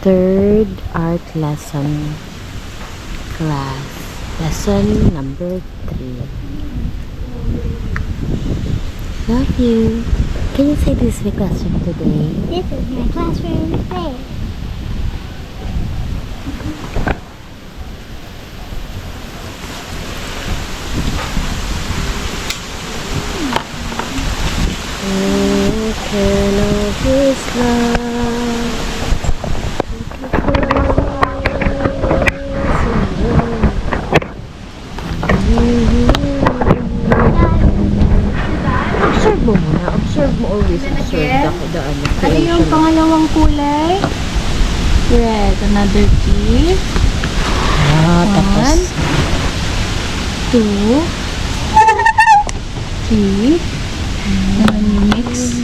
third art lesson class. Lesson number 3. Love you. Can you say this is my classroom today? This is my classroom today. Who can of this love? Observe mo muna. Observe mo always. Observe the Ano yung pangalawang kulay? Red. Another key. Tapos 1, 2, 3. And then you mix. 1,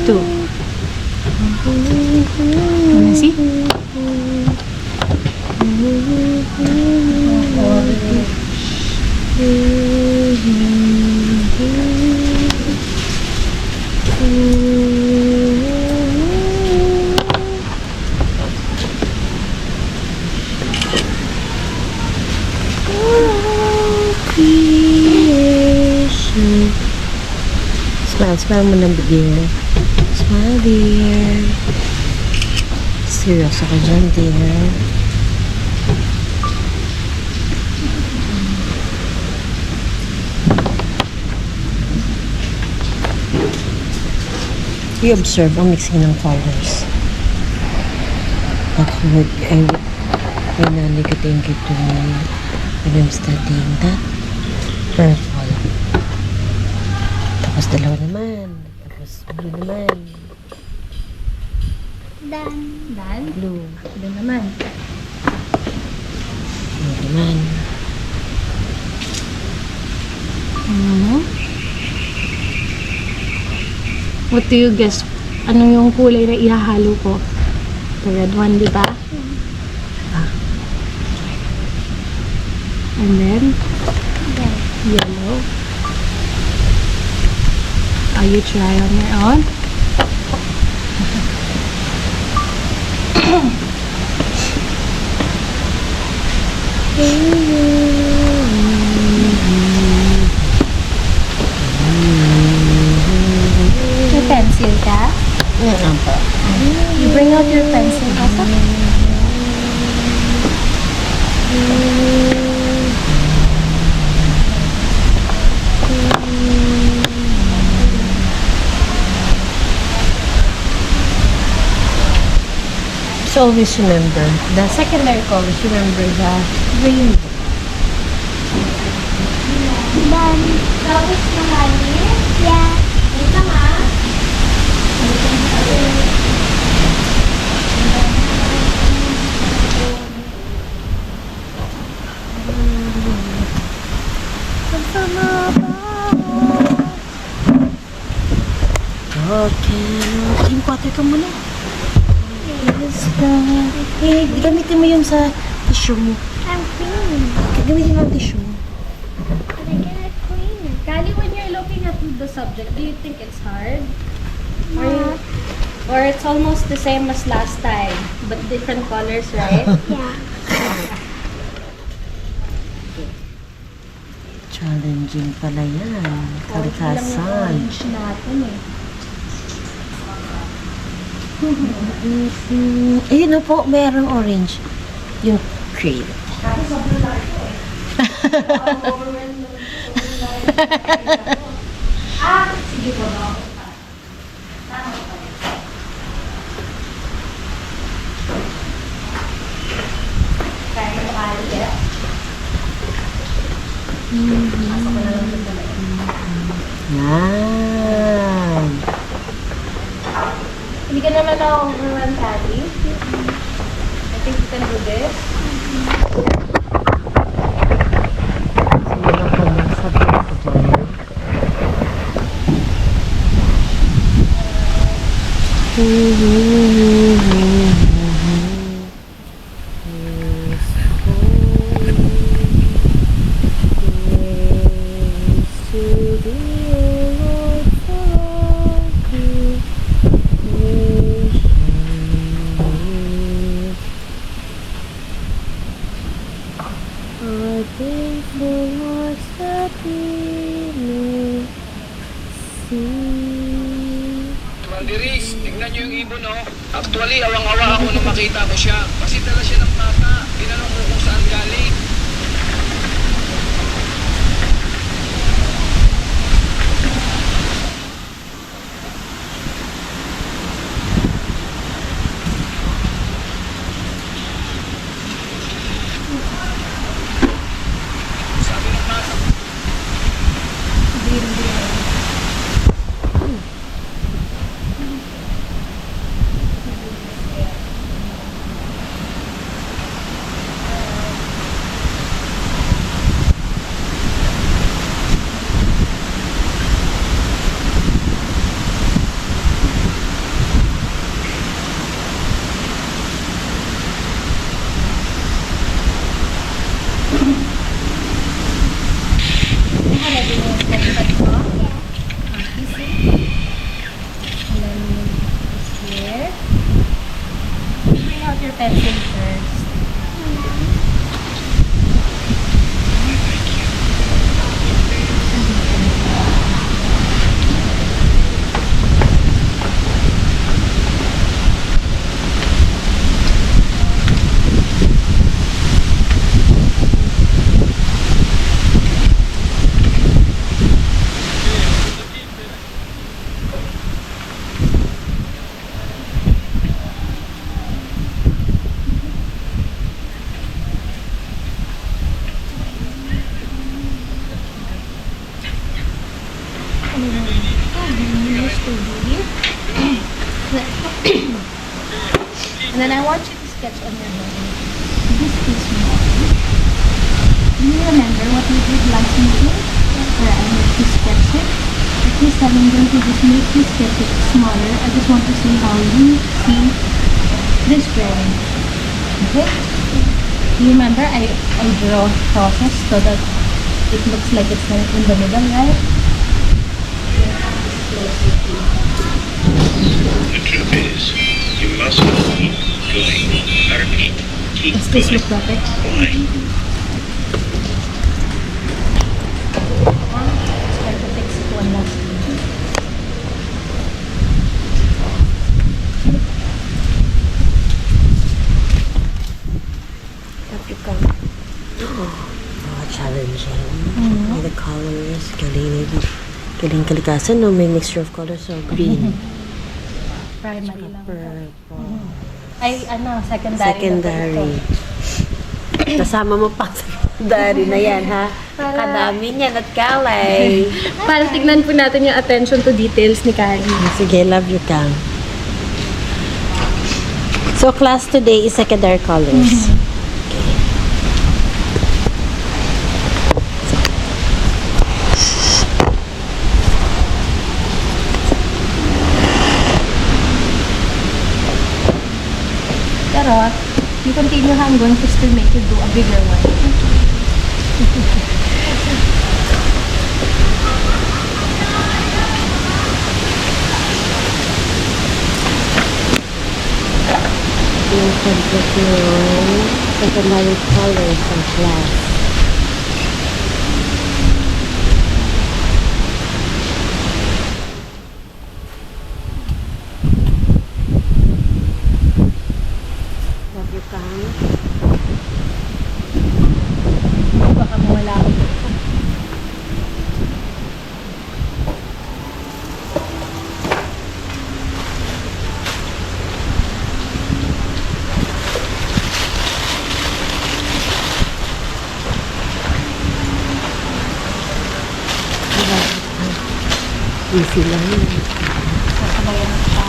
2. Wanna see? Smile, smile mo ng dear. Smile, dear. Seryoso ka dyan, dear. You observe ang mixing ng colors. At I nanay ko thank you to me when I'm studying that purple. Tapos dalawa naman. Tapos blue naman. Dan. Blue. Blue naman. Blue naman. What do you guess? Ano yung kulay na ihahalo ko? The red one, di ba? And then, yellow. You try on your own? May pencil ka? You bring out your pencil kasi? So always remember, the secondary colors, remember the green. Done. Tapos mahali? Yeah. Ito nga. Okay. Team water ka muna. Hey, gamitin mo yun sa tissue mo. I'm clean. Gamitin mo ang tissue mo. But I get clean. Kali, when you're looking at the subject, do you think it's hard? Not. Or it's almost the same as last time, but different colors, right? Yeah. Challenging pala yan. Kalikasan. Orange natin eh. Ayun na po, mayroong orange. Yung cream. Sige po, no? Kaya mo kaya? Yan. Hindi ka naman na-overrun, Kali. I think you can do this. Sige lang po, masabi ko dyan. To the Lord for see. Diris, tignan niyo yung ibon, oh. Actually, awang-awa ako nung makita ko siya. Kasi dala siya ng bata. Tinanong ko kung saan galing. Sabi ng bata, Here. Bring out your pencil first. And then I want you to sketch on your body. This is small. Do you remember what we did last meeting? Where I made you sketch it? At this time I'm going to just make you sketch it smaller. I just want to see how you see this drawing. Okay? You remember I draw crosses so that it looks like it's in the middle, right? The truth is, you must keep going. I repeat, keep Does this going. look perfect? Why? Let's try to fix it one last time. Tropical. Oh, challenging. With the colors. Galing kalikasan, no? May mixture of colors. So, green. Primary lang. Purple. Ay, secondary. Secondary. Kasama mo pa secondary na yan, ha? Kadami niyan at kalay. Para tignan po natin yung attention to details ni Kari. Sige, love you, Kang. So, class today is secondary colors. Pero, you continue how I'm going to still make you do a bigger one. Yung subject yung secondary colors ng class. Love you, Kang. Baka mawala ako dito. Easy lang yun. Sasabayan pa.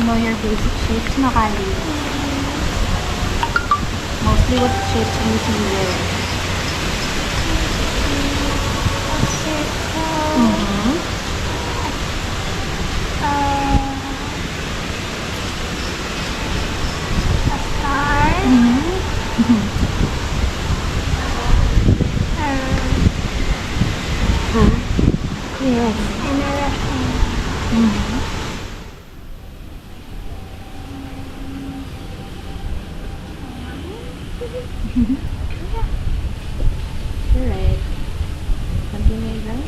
Know your basic shapes na, Kali. Mostly what shapes do you see there? A circle. Yes. And a raccoon. Alright. Continue, guys.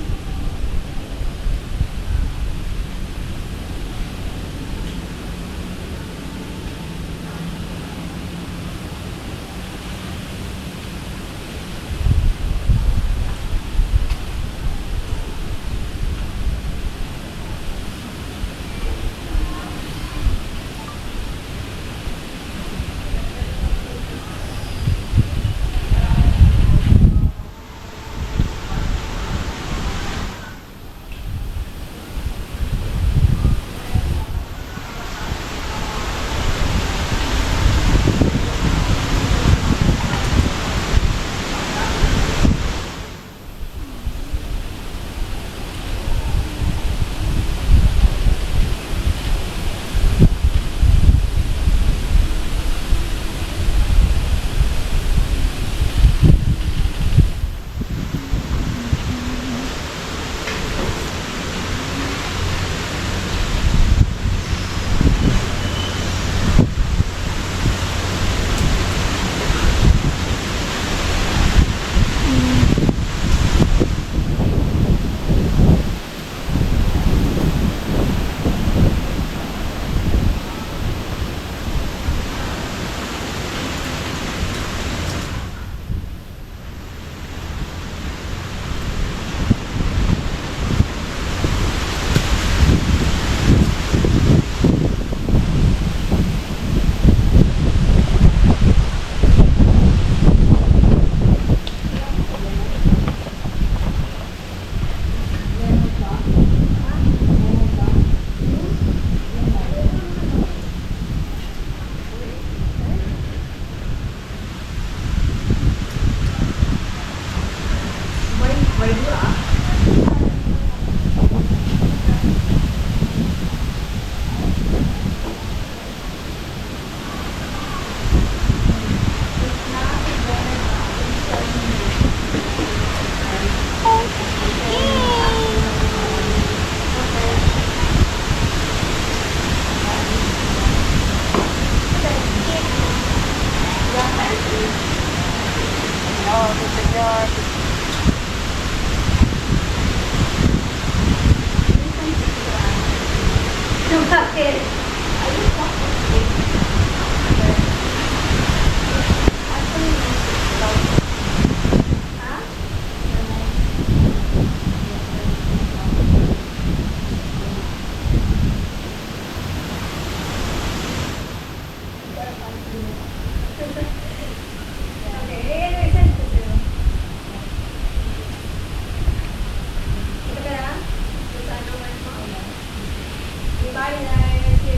Bye, guys.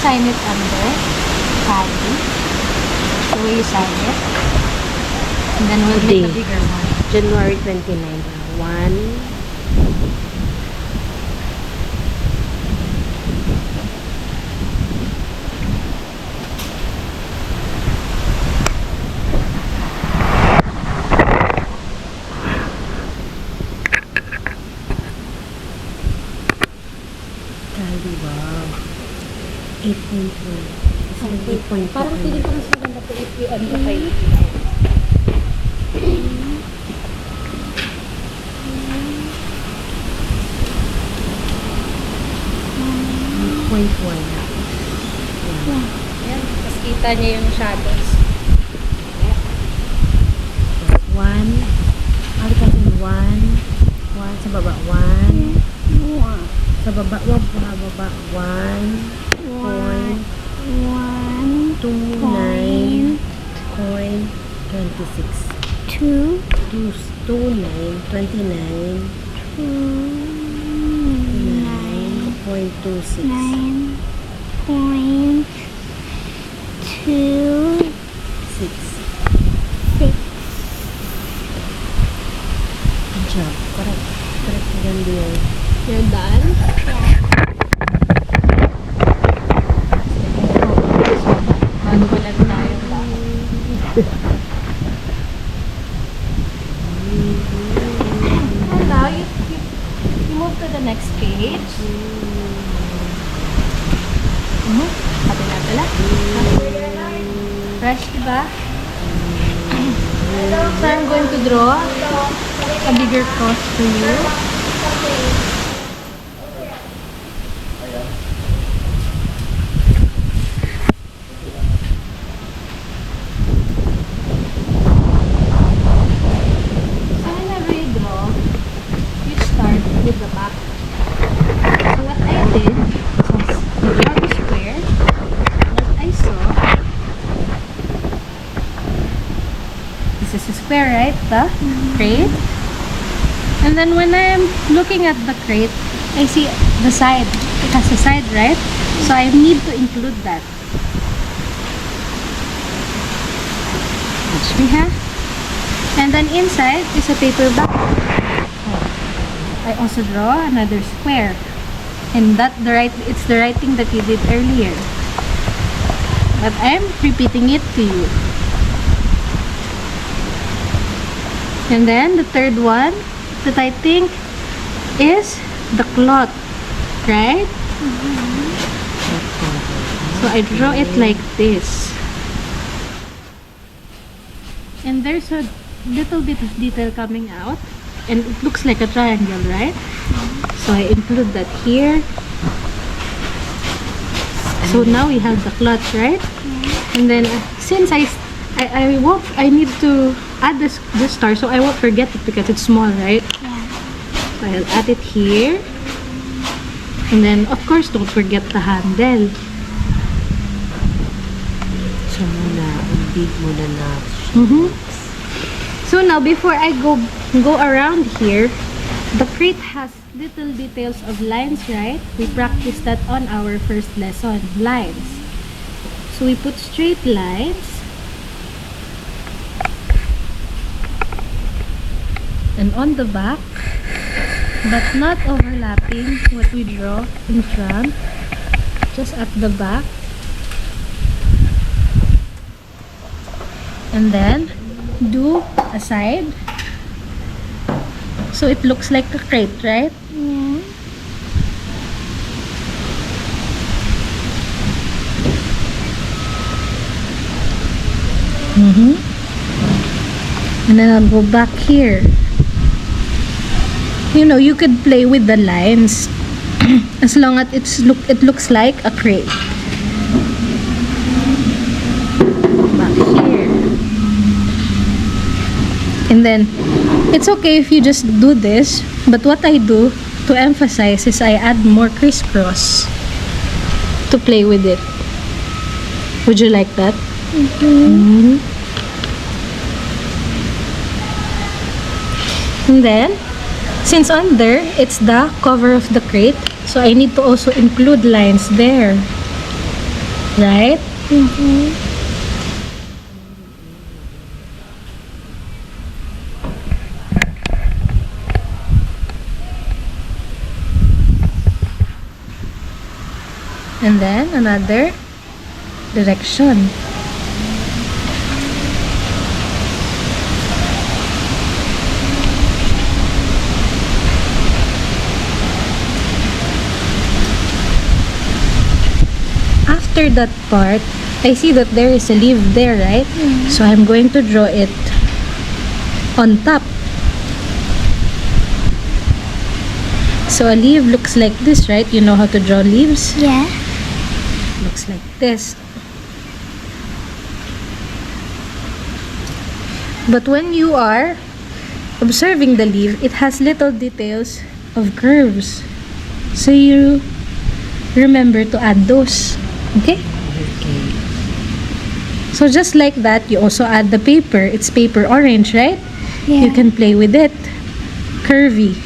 sign it under Patty. The way you sign it. And then we'll make a Day. bigger one. January 29. 1. Kali, wow. 8.1. Kasi 8.2. Parang feeling ko mas maganda po if you ano kay 8.1. Yan, tapos kita niya yung shadows. 1. Ano kasi 1. 1 sa baba. 1. Sa baba. 1 sa baba. 1. Point. 29.26. 29.29. 9.26. 6. Good job. Correct. Correct. Ganda yun. You're done? Bago pa lang tayo ba? And now, you move to the next page. Sabi na pala. Fresh, diba? So, I'm going to draw a bigger cross for you. So, whenever you draw, you start with the back. So, what I did was to draw the square. What I saw, this is a square, right? The crate. And then when I'm looking at the crate, I see the side. It has a side, right? So I need to include that. Watch me, ha? And then inside is a paper bag. I also draw another square. And it's the right thing that you did earlier. But I'm repeating it to you. And then the third one that I think is the cloth, right? So I draw it like this. And there's a little bit of detail coming out. And it looks like a triangle, right? So I include that here. So now we have the cloth, right? And then since I need to add this star, so I won't forget it because it's small, right? So I'll add it here. And then, of course, don't forget the handle. So muna, big muna na. So now, before I go around here, the crate has little details of lines, right? We practiced that on our first lesson, lines. So we put straight lines. And on the back, but not overlapping what we draw in front, just at the back. And then do a side so it looks like a crate, right? Yeah. And then I'll go back here. You know, you could play with the lines as long as it looks like a crate. Back here. And then it's okay if you just do this, but what I do to emphasize is I add more crisscross to play with it. Would you like that? And then, since under, it's the cover of the crate, so I need to also include lines there. Right? And then another direction. After that part, I see that there is a leaf there, right? So I'm going to draw it on top. So a leaf looks like this, right? You know how to draw leaves? Yeah. Looks like this. But when you are observing the leaf, it has little details of curves. So you remember to add those. Okay? Okay. So just like that, you also add the paper. It's paper orange, right? Yeah. You can play with it. Curvy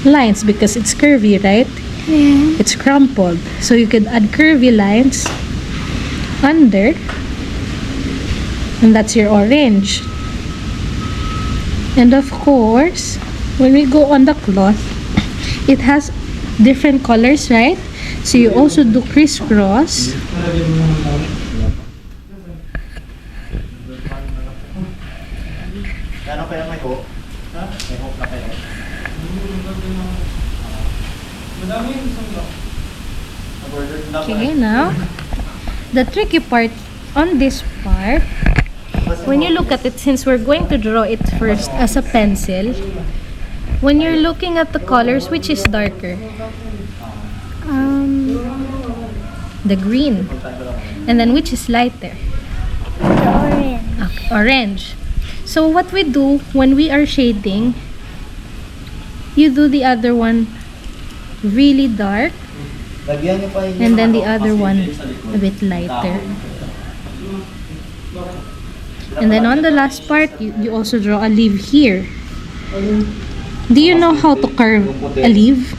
lines because it's curvy, right? Yeah. It's crumpled. So you could add curvy lines under. And that's your orange. And of course, when we go on the cloth, it has different colors, right? So you also do crisscross. Okay, now the tricky part on this part, when you look at it, since we're going to draw it first as a pencil, when you're looking at the colors, which is darker? The green. And then which is lighter? The orange. Orange. So what we do when we are shading, you do the other one really dark, and then the other one a bit lighter. And then on the last part, you also draw a leaf here. Do you know how to curve a leaf?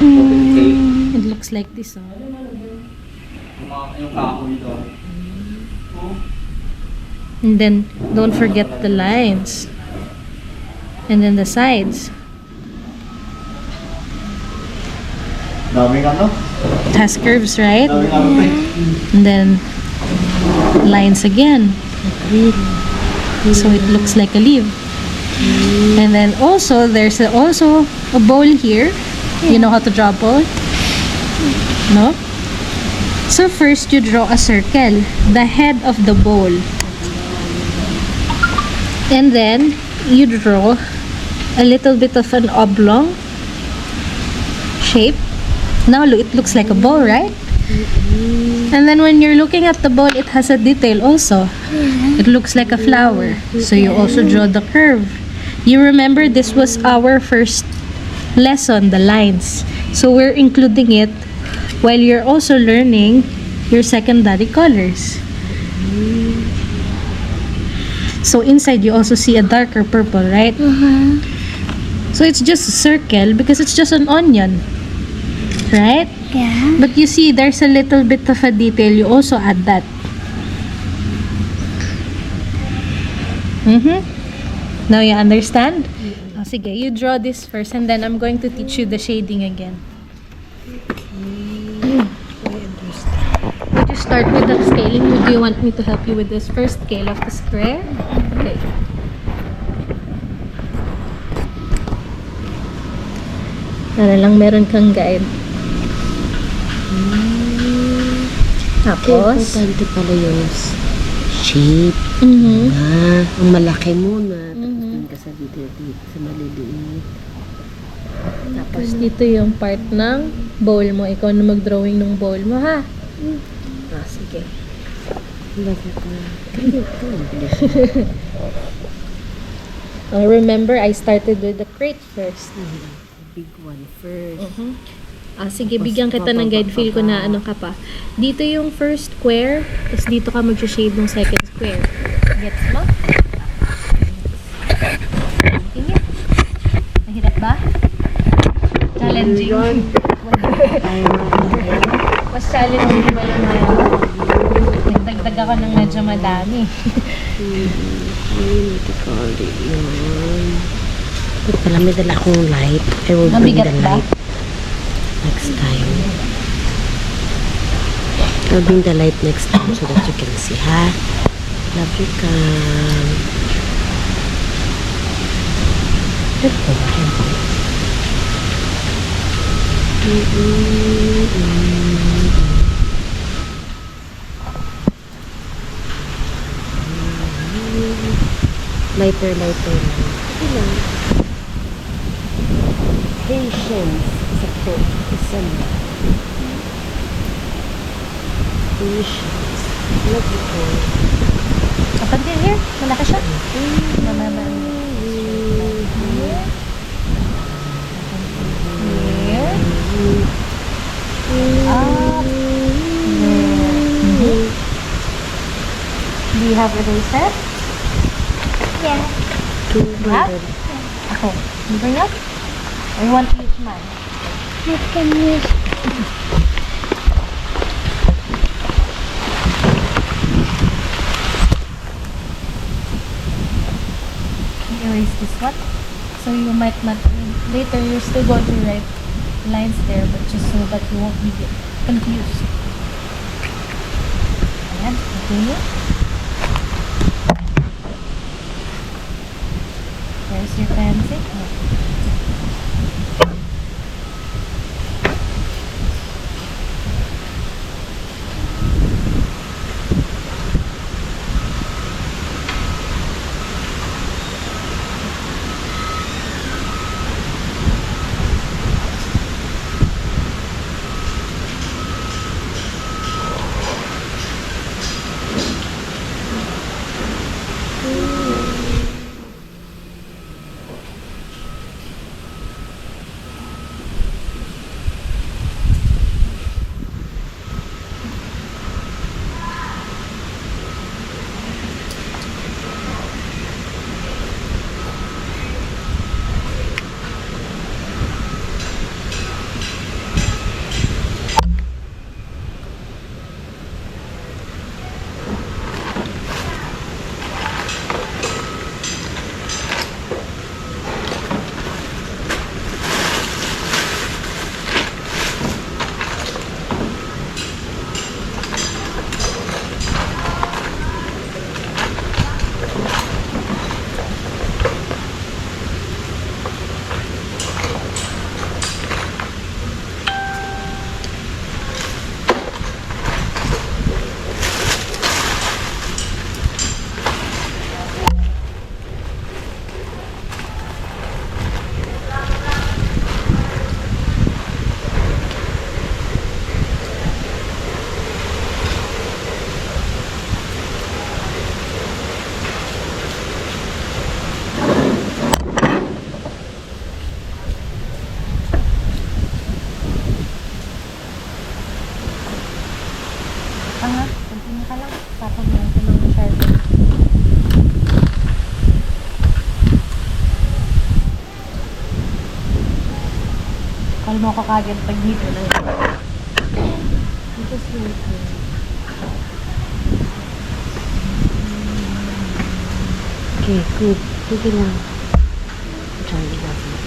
It looks like this. And then don't forget the lines. And then the sides. It has curves, right? And then lines again. So it looks like a leaf. And then also there's also a bowl here. You know how to draw a bowl? No? So first you draw a circle, the head of the bowl. And then you draw a little bit of an oblong shape. Now it looks like a bowl, right? And then when you're looking at the bowl, it has a detail also. It looks like a flower. So you also draw the curve. You remember this was our first lesson, the lines. So we're including it while you're also learning your secondary colors. So inside you also see a darker purple, right? So it's just a circle because it's just an onion, right? Yeah. But you see there's a little bit of a detail. You also add that. Now you understand? Oh, sige, you draw this first and then I'm going to teach you the shading again. Would you start with the scaling? Do you want me to help you with this first scale of the square? Okay. Para lang meron kang guide. Tapos, Importante pala yung shape. Ang malaki muna. Tapos dun ka sa dito, sa maliliit. tapos dito yung part ng bowl mo. Ikaw na mag-drawing ng bowl mo, ha? Sige. Bakit na? Remember, I started with the crate first. Big one first. Sige, bigyan kita ng guide. Feel ko na ano ka pa. Dito yung first square, tapos dito ka mag-shade ng second square. Gets mo? Sige. Mahirap ba? Challenging. Mas challenging ba yung nagdagdag ako ng medyo madami. What to call it? Yun. Ito pala, may dala akong light. I will bring Mabigat the ba? light next time. I'll bring the light next time so that you can see, ha? Love you, Cam. Ito ba? Lighter. Hello. Patience. Isa na. Patience. Love you, Cam. Up until here, malaki siya. Mama. Here. Up. There. Do you have a eraser? Yeah. 200. Okay. You bring up? Or you want to use mine? You can use Erase this one. So you might not, later you're still going to write lines there, but just so that you won't be confused. Ayan, continue. There's your pencil. Continue ka lang. Tapos mo ito ng sharpen. Call mo ko kagad pag dito lang. Just wait. Okay, good. Sige lang. Charlie doesn't.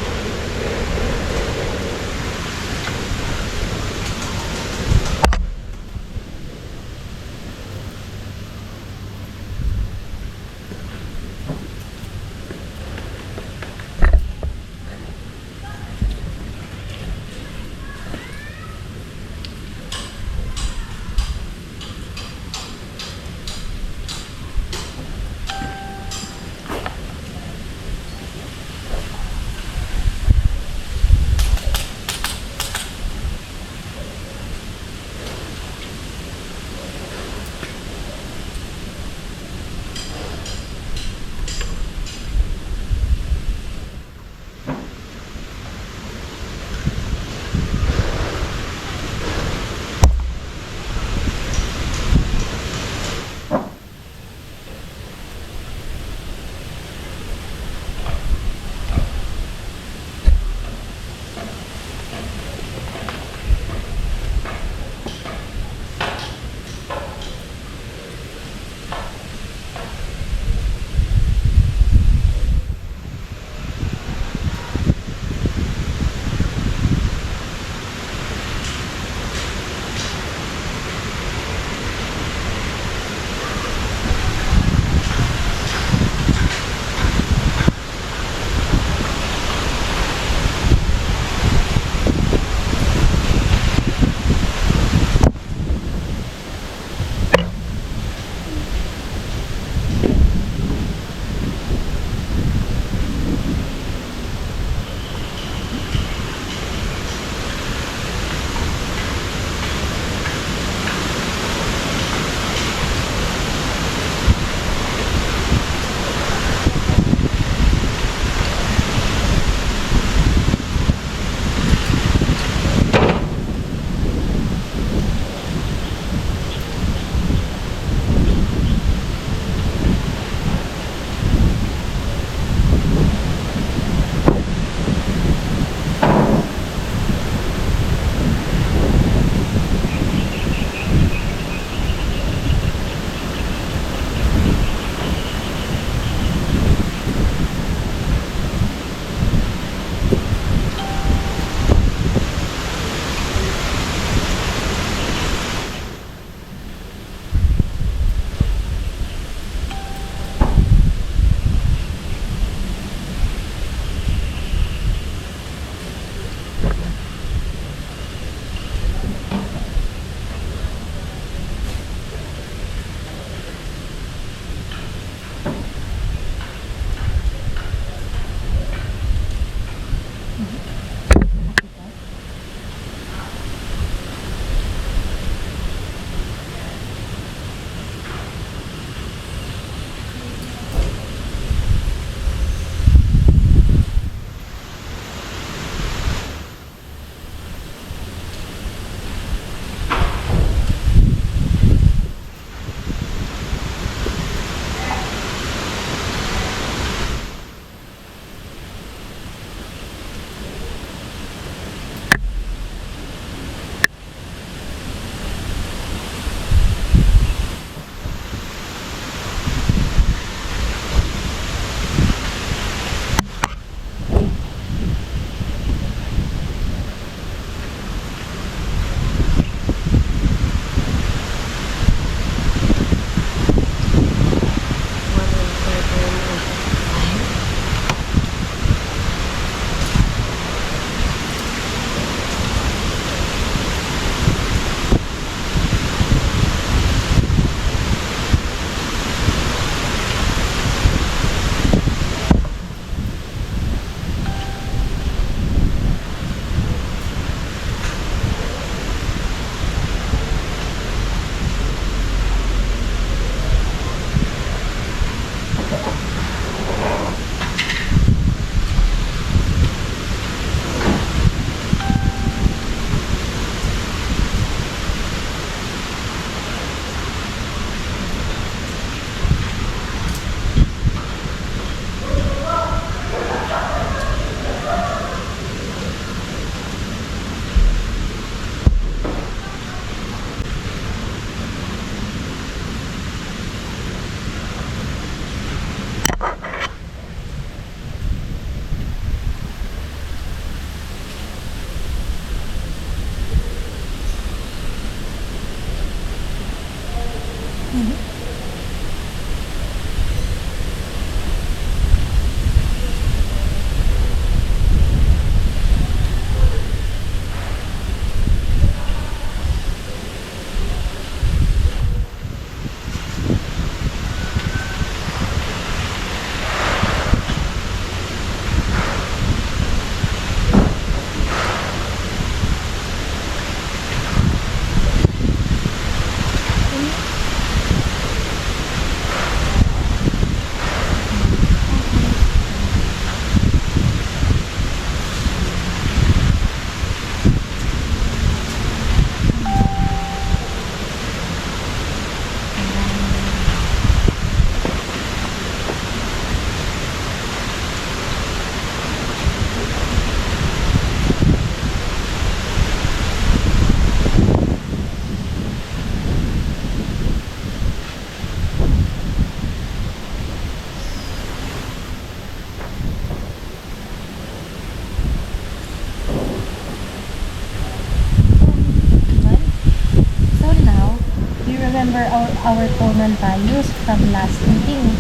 So now, you remember our tonal values from last meeting,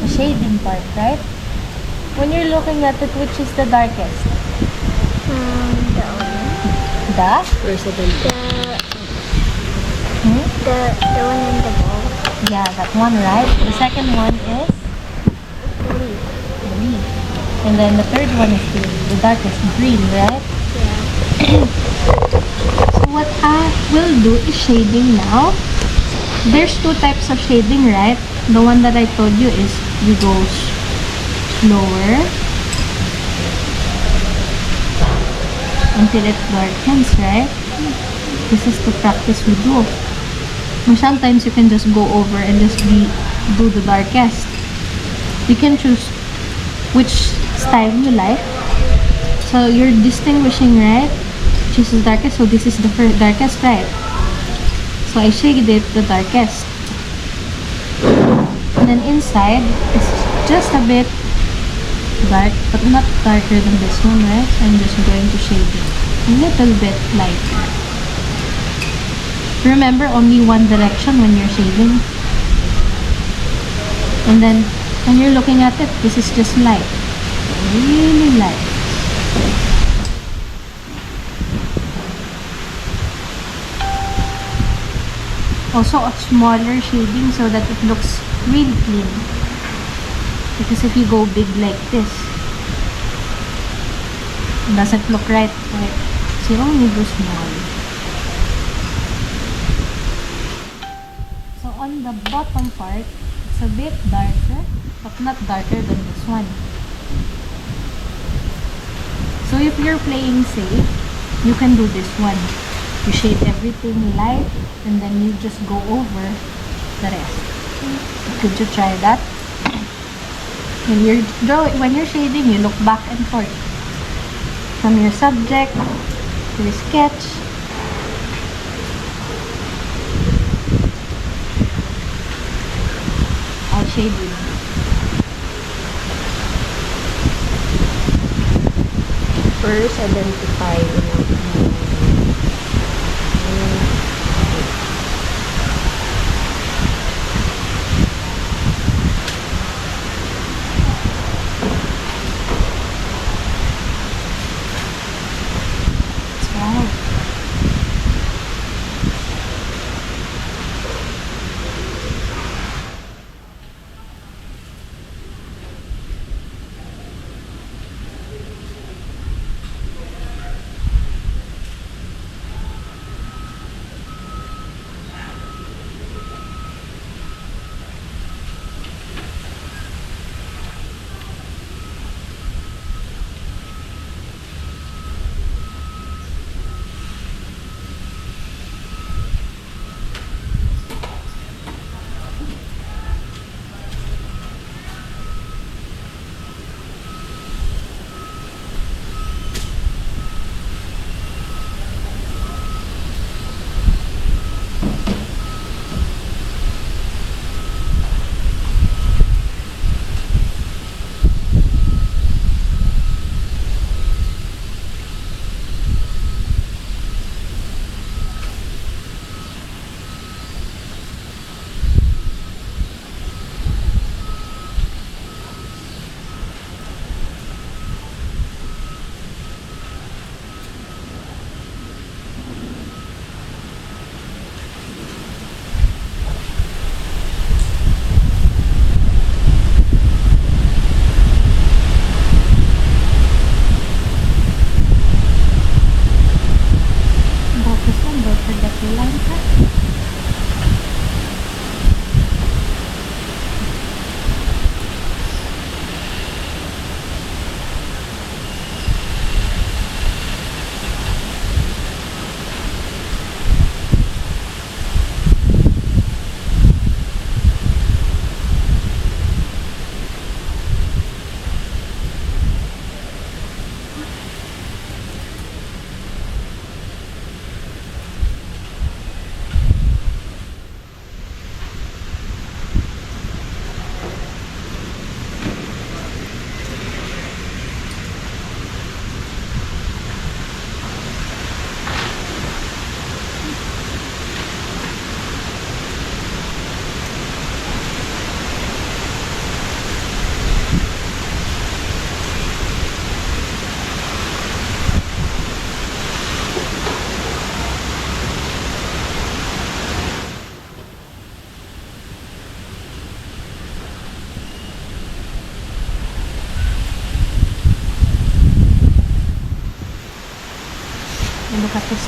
the shading part, right? When you're looking at it, which is the darkest? The orange. The? Resident. The one in the ball. Yeah, that one, right? The second one is Blue. green. And then the third one is the darkest green, right? Yeah. So what I will do is shading now. There's two types of shading, right? The one that I told you is you go slower until it darkens, right? This is the practice we do. Or sometimes you can just go over and just do the darkest. You can choose which style you like. So you're distinguishing, right? This is darkest, so this is the darkest, right? So I shaded it the darkest. And then inside is just a bit dark, but not darker than this one, right? So I'm just going to shade it a little bit lighter. Remember, only one direction when you're shading. And then when you're looking at it, this is just light. Really light. Also a smaller shading so that it looks really clean. Because if you go big like this, it doesn't look right. So you only do small. So on the bottom part, it's a bit darker, but not darker than this one. So if you're playing safe, you can do this one. You shade everything light and then you just go over the rest. Could you try that? When you're shading, you look back and forth from your subject to your sketch. I'll shade you. First, identify, Wow.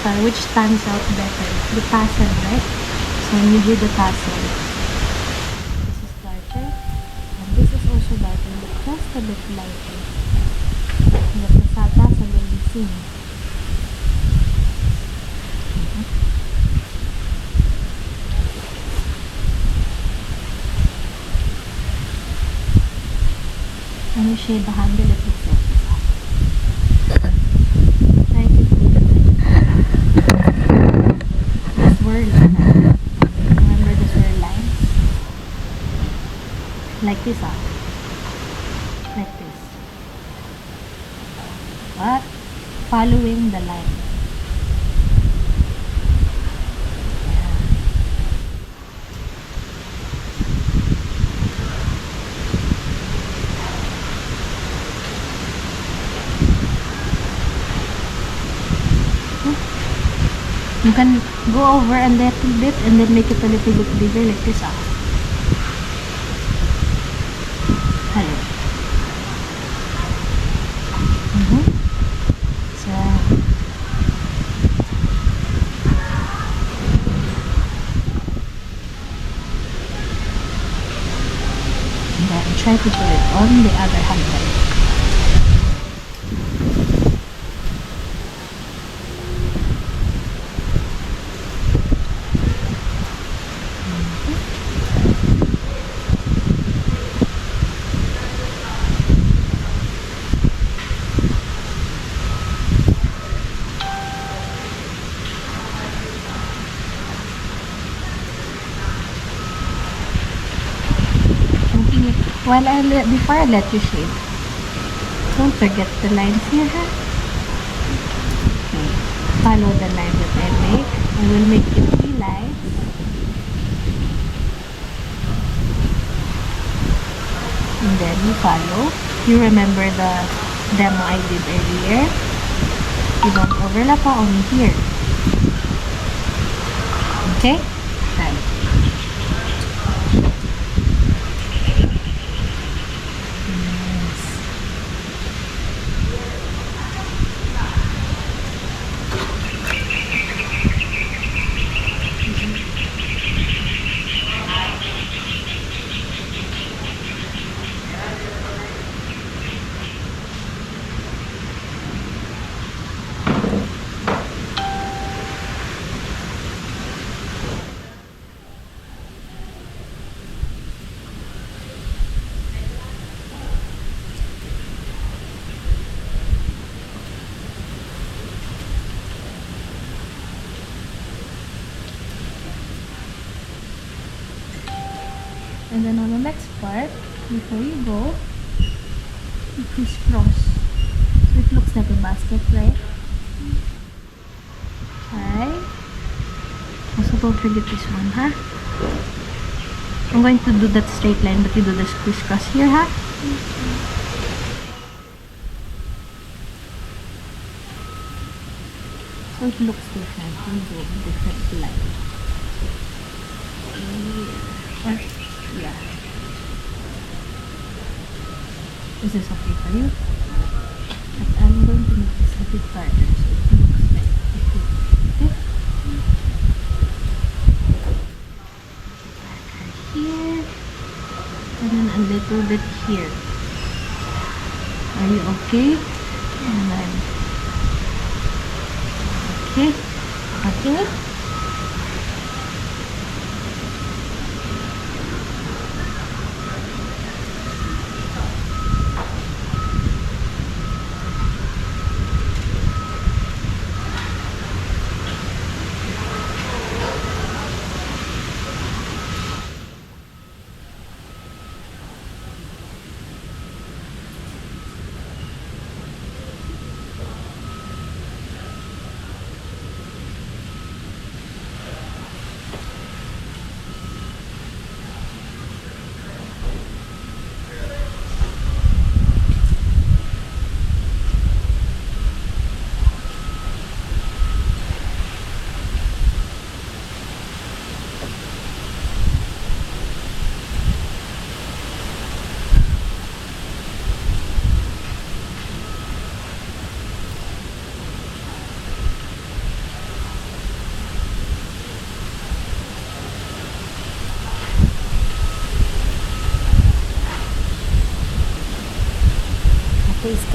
star, which stands out better? The tassel, right? So when you do the tassel, this is darker, and this is also darker, but just a bit lighter. But the tassel will be seen. When you shade the handle, it looks like this. Try to do the swirl. Remember the swirl lines? Like this, like this. But following the line. You can go over a little bit and then make it a little bit bigger like this. Hello. So, and then try to put it on the other handle. While before I let you shade, don't forget the lines here, huh? Okay. Follow the line that I make. I will make it 3 lines. And then you follow. You remember the demo I did earlier? You don't overlap, only here. Okay? Done. And then on the next part, before you go, you crisscross. So it looks like a basket, right? Okay. Also don't forget this one, huh? I'm going to do that straight line, but you do this crisscross here, huh? So it looks different. You do a different line. Here. Yeah. Is this okay for you? But I'm going to make this a bit darker so it looks like this. Okay? Darker here. And then a little bit here. Are you okay? And then okay. Continue.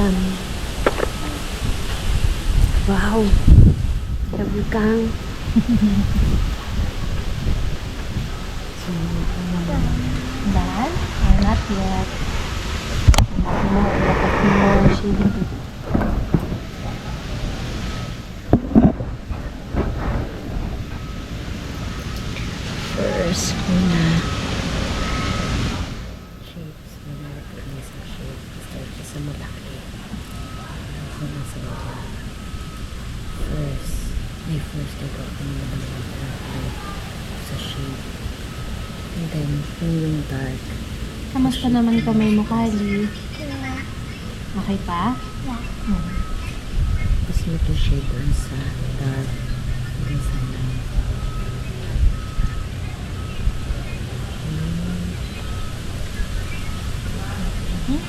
Kami. Wow! Sabi kang. So, Done? Or not yet? Dapat mo shading to. first, muna. Shapes. Manarap kami sa shape. Start sa malaki. Ako na sa baba. First. First, ikaw ako naman sa shape. And then, yung dark. Kamusta naman kamay mo, Kali? Okay pa? Tapos ito shade dun sa dark. Dun sa light.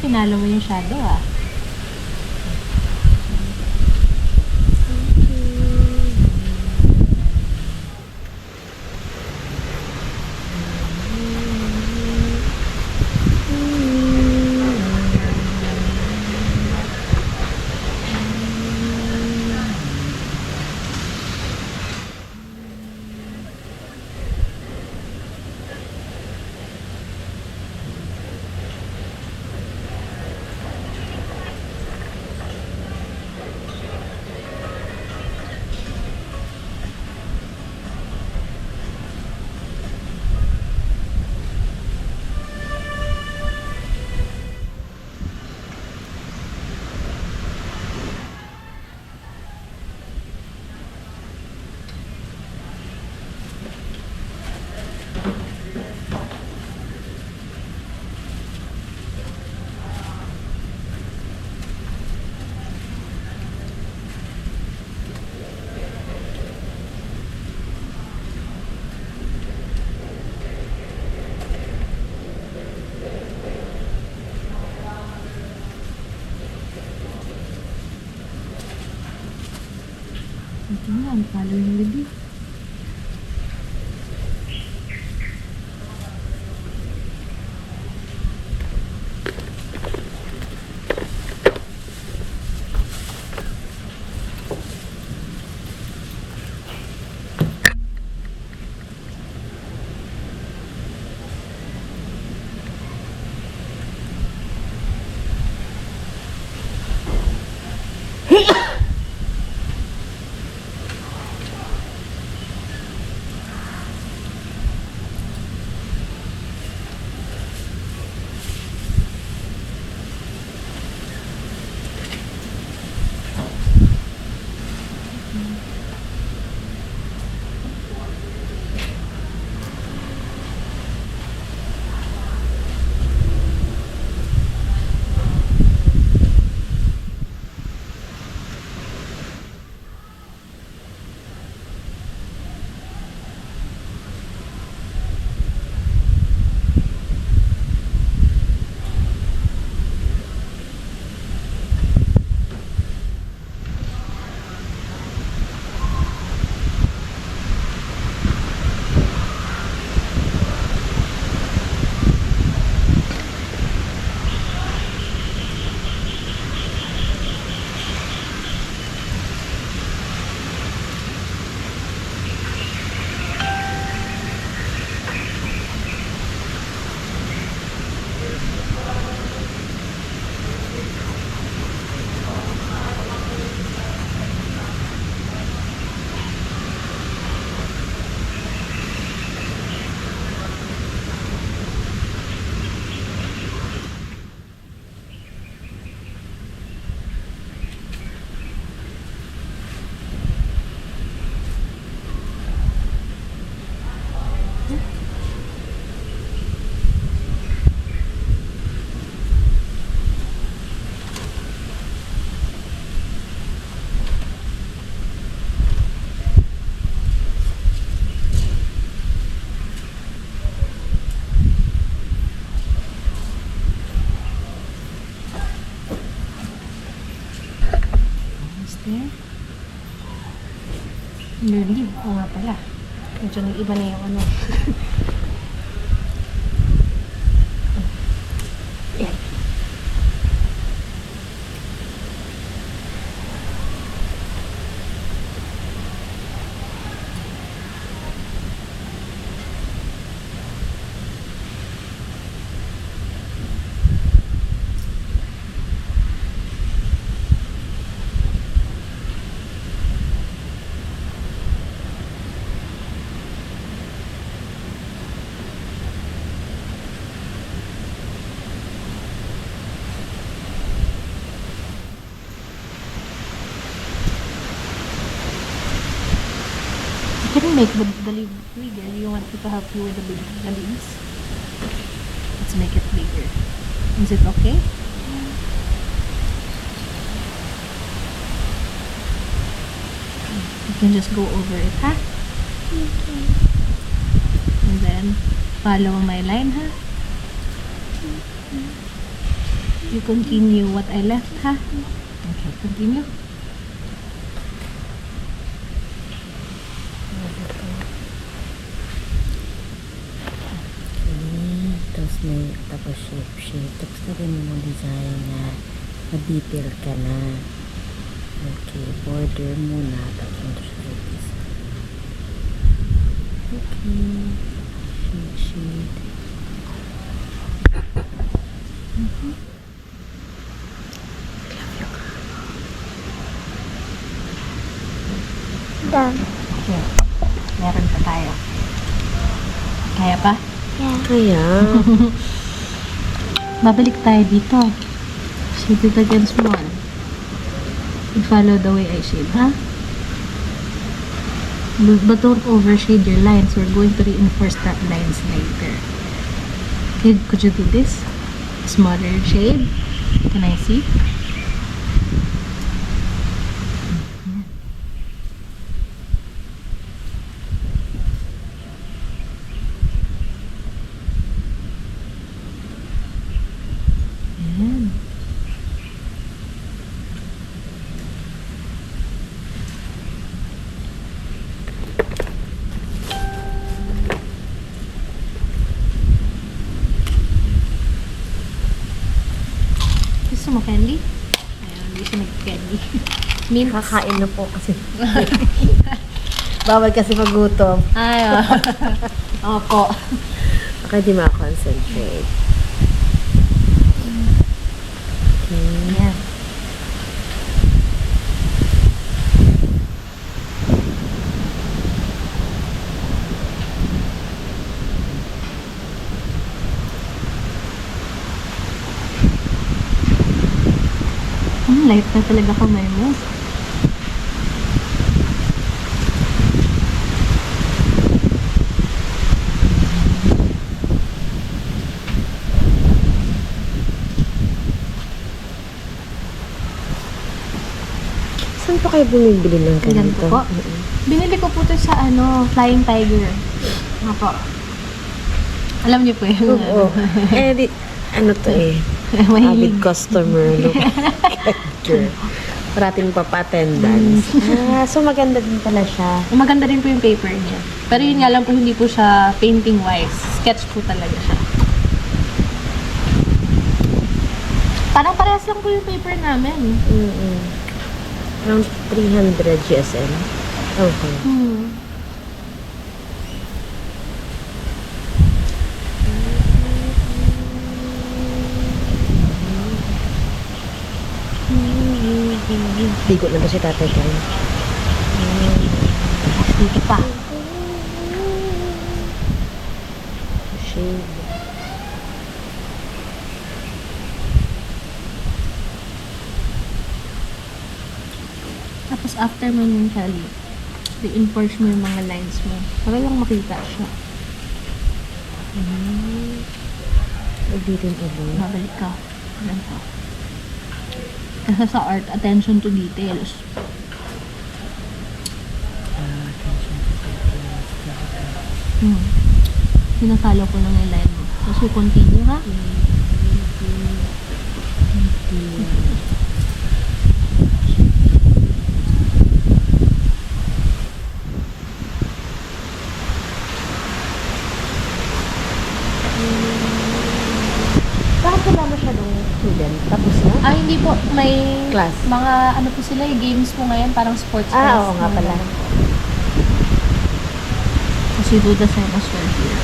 Pinalo mo yung shadow ah. Ito nga, ang palo yung gabi. Nerdy. Oo nga pala. Medyo nag-iba na yung ano. Yan. can make the leaf bigger. You want me to help you with the leaves? Let's make it bigger. Is it okay? You can just go over it, ha? And then, follow my line, ha? You continue what I left, ha? Okay, continue. Tapos shape. Tapos lagyan mo ng design na ma-detail ka na. Okay, border muna. Tapos mo ito siya sa okay. Shade. Done. Okay. Meron pa tayo. Kaya pa? Yeah. Kaya. Babalik tayo dito. Shade it again small. You follow the way I shade, ha? But don't overshade your lines. We're going to reinforce that lines later. Okay, could you do this? Smaller shade. Can I see? Ayan. Gusto mo candy? Ayaw, hindi siya nag-candy. Mints. Kakain na po kasi. Bawal kasi magutom. Ay, opo. Baka di makakoncentrate. Okay. Ayan. Light na talaga kamay mo. Saan po kayo bumibili ng Ganito ganito? po. Binili ko po ito sa Flying Tiger. Ano po? Alam niyo po yun. Oo. Ano to eh? Avid Mahilig. customer. Look. Parating papa-attendance. So maganda din pala siya. Maganda din po yung paper niya. Pero yun nga lang po, hindi po siya painting-wise. Sketch po talaga siya. Parang parehas lang po yung paper namin. Around 300 GSM. Okay. Bigo na ba si tatay ka? Dito pa. Shade. Tapos after mo yung Kelly, reinforce mo yung mga lines mo. Para lang makita siya. Ulitin ulit. Babalik ka. Ganito. Kasi sa art, attention to details. Sinasalo ko lang yung line mo. Tapos you continue, ha? Bakit wala masyadong student? Tapos na? Ah, hindi po. May Class. mga ano po sila, games po ngayon, parang sports Oo class. nga pala. Kasi do the same as well here.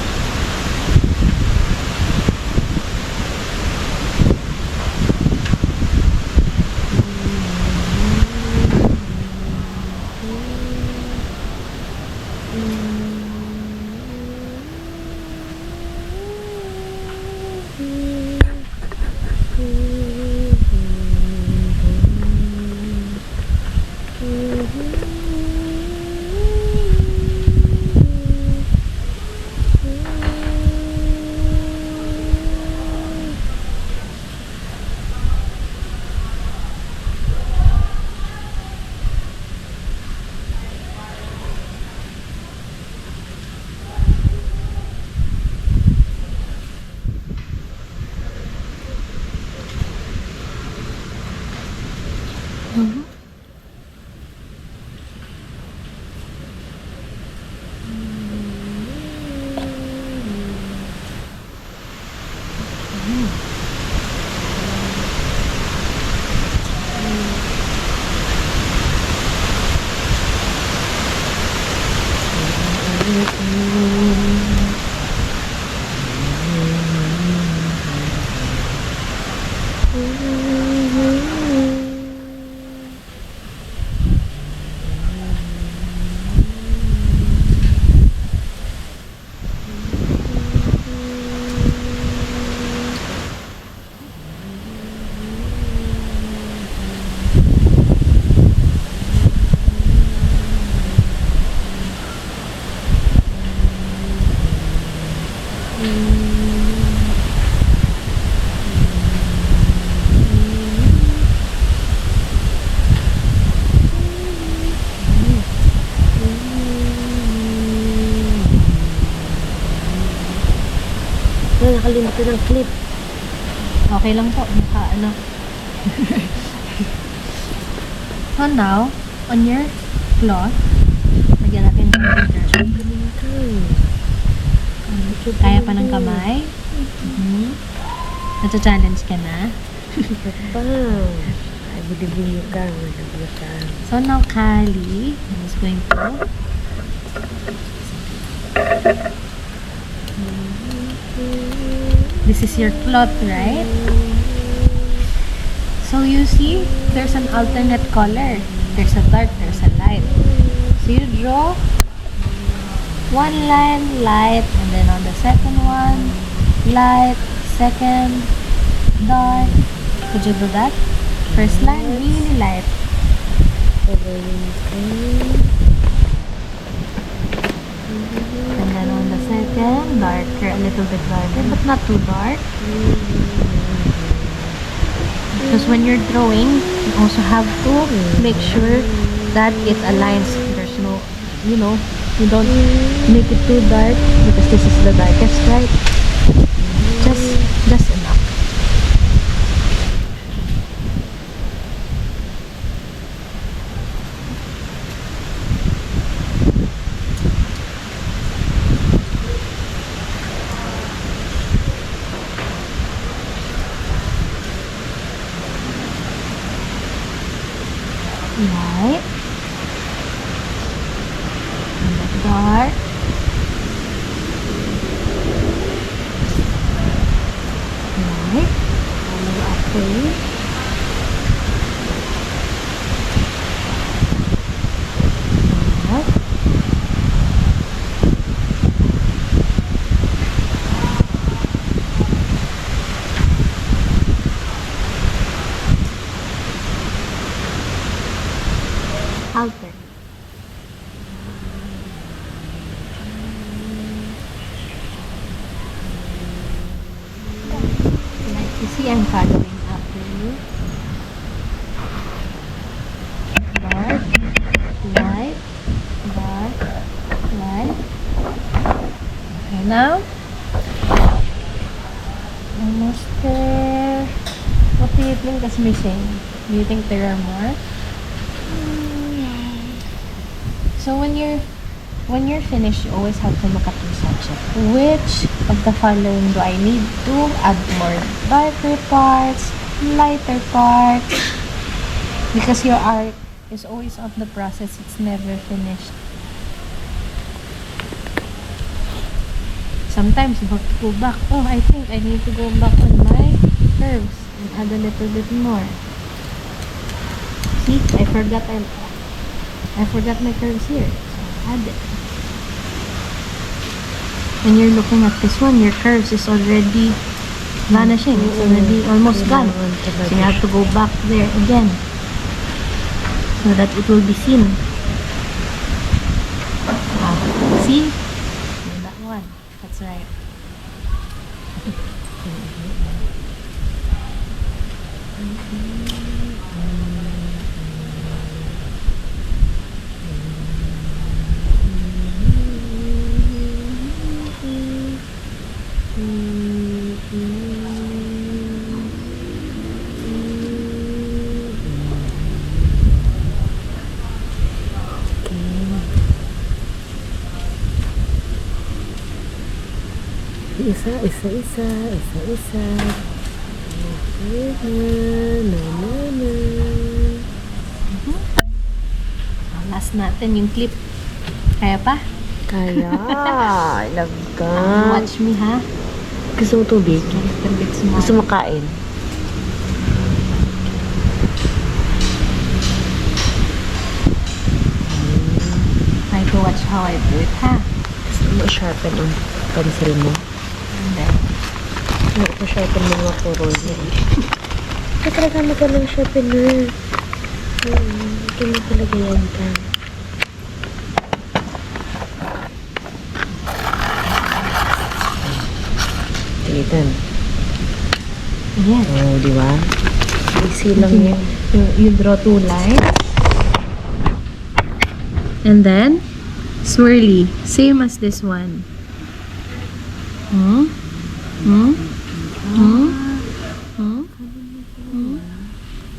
Nakalimutan ng clip. Okay lang po. Ano. So now, on your cloth, lagyan natin ng detergent. Kaya pa ng kamay. Nata-challenge ka na. I believe in you, Kang. So now, Kali is going to this is your cloth, right? So you see, there's an alternate color. There's a dark, there's a light. So you draw one line, light, and then on the second one, light, second, dark. Could you do that? First line, really light. And then on the second, darker, a little bit darker, but not too dark. Because when you're drawing, you also have to make sure that it aligns. There's no, you don't make it too dark because this is the darkest, right? Just enough. Light, and then dark, light, follow after you, dark, alter. Like you see, I'm following after you. Dark, light, dark, light. Okay, now almost there. What do you think is missing? Do you think there are more? So when you're finished, you always have to look at your subject. Which of the following do I need to add more? Darker parts, lighter parts. Because your art is always on the process, it's never finished. Sometimes you have to go back. Oh, I think I need to go back on my curves and add a little bit more. See, I forgot my curves here. So add it. When you're looking at this one, your curves is already vanishing. It's already almost gone. So you have to go back there again so that it will be seen. See? That one. That's right. Isa. Na. Last natin yung clip. Kaya pa? Kaya, I love ka. Watch me, ha? Gusto mo tubig? A little bit small. Gusto mo kain? Try to watch how I do it, ha? Gusto mo i-sharpen ang pencil mo? And then, I-sharpen mo mga purol niya. Ay, talaga mo ka ng sharpener. Ito mo talaga yan ka. Tinitan. yes. Oh, di ba? Easy lang yan. You draw 2 lines. And then, swirly. Same as this one.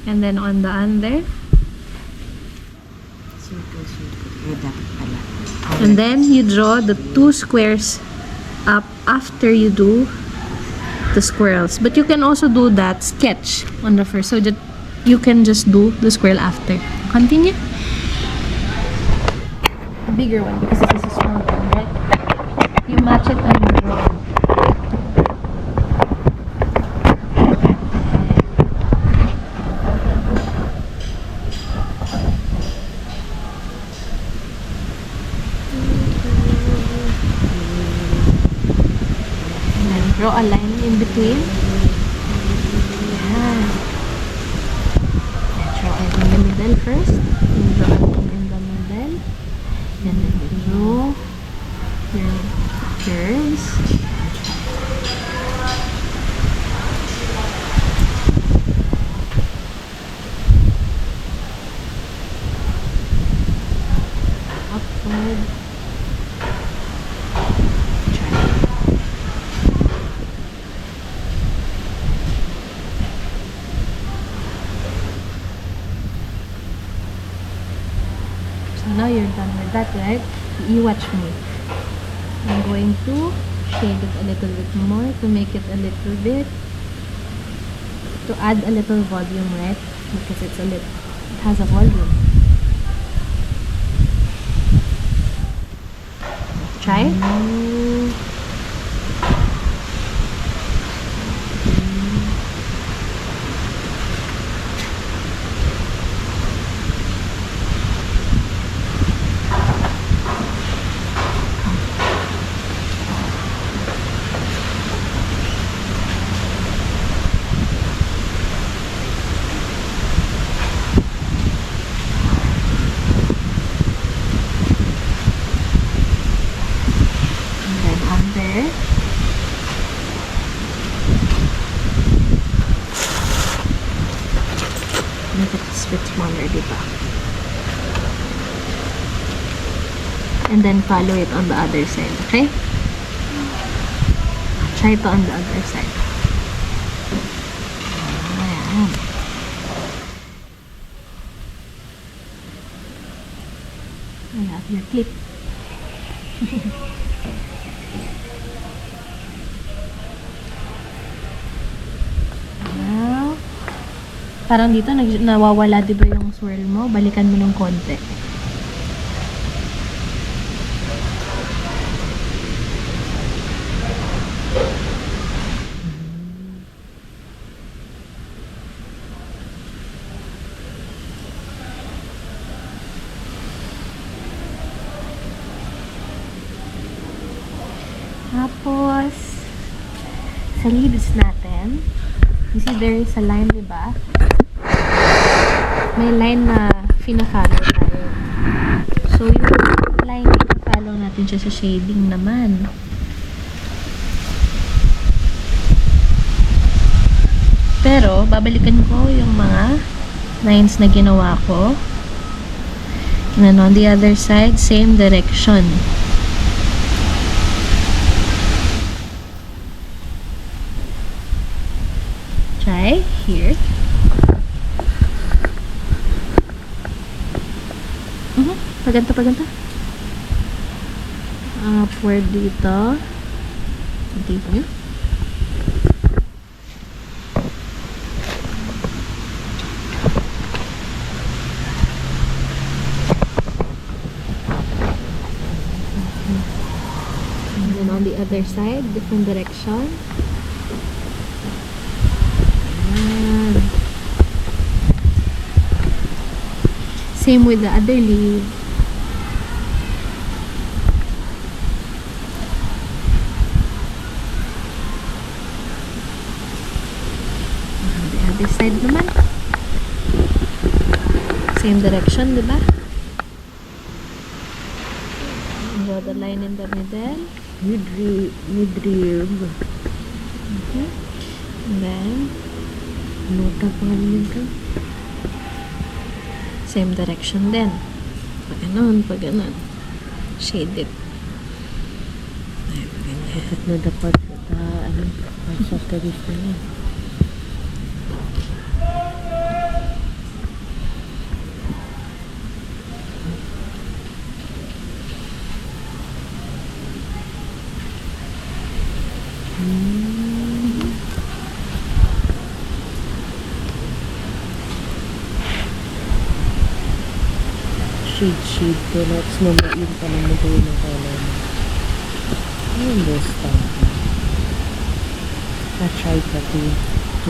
And then on the under. And then you draw the 2 squares up after you do the squirrels. But you can also do that sketch on the first. So that you can just do the squirrel after. Continue. A bigger one because this is a small one, right? You match it on your drawing. Draw a line in between. Yeah. Draw it in the middle first. You draw a line in the middle. And then you draw your curves. Upward. Now you're done with that, right? You watch me. I'm going to shade it a little bit more to make it a little bit, to add a little volume, right? Because it has a volume. Try. Make it a bit smaller, diba? And then follow it on the other side, okay? Try it on the other side. Ayan. I have your clip. Parang dito, nawawala diba yung swirl mo? Balikan mo ng konti. Tapos, sa leaves natin, you see there is a line, diba? May line na fina-follow tayo. So, yung line na follow natin siya sa shading naman. Pero, babalikan ko yung mga lines na ginawa ko. And then on the other side, same direction. Try here. Paganta. Upward dito. Continue. And then on the other side, different direction. Ayan. Same with the other leaf. The other side naman. Same direction, di ba? Draw the line in the middle. Midrib. And then, Nota pangalan nito. same direction din. Pag ganun, pag ganun. Shade it. Ayan, ganyan. At na dapat sa talis na niya. Shade ko. Let's mamain pa ng mabuhay ng color mo. Ayun, this time. Na-try pa to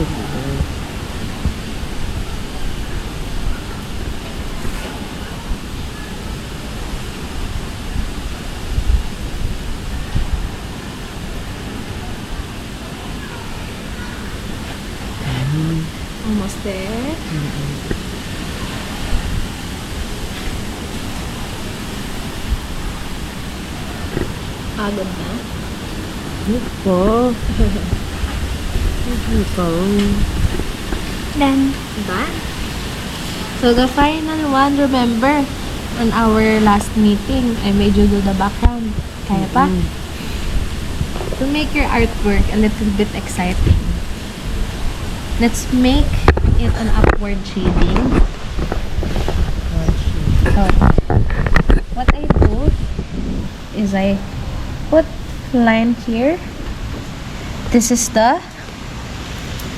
work. Almost there. Pagod na. Ano po? Ano po? Then, Diba? So, the final one, remember, on our last meeting, I made you do the background. Kaya pa? To make your artwork a little bit exciting, let's make it an upward shading. So, what I do is I put line here. This is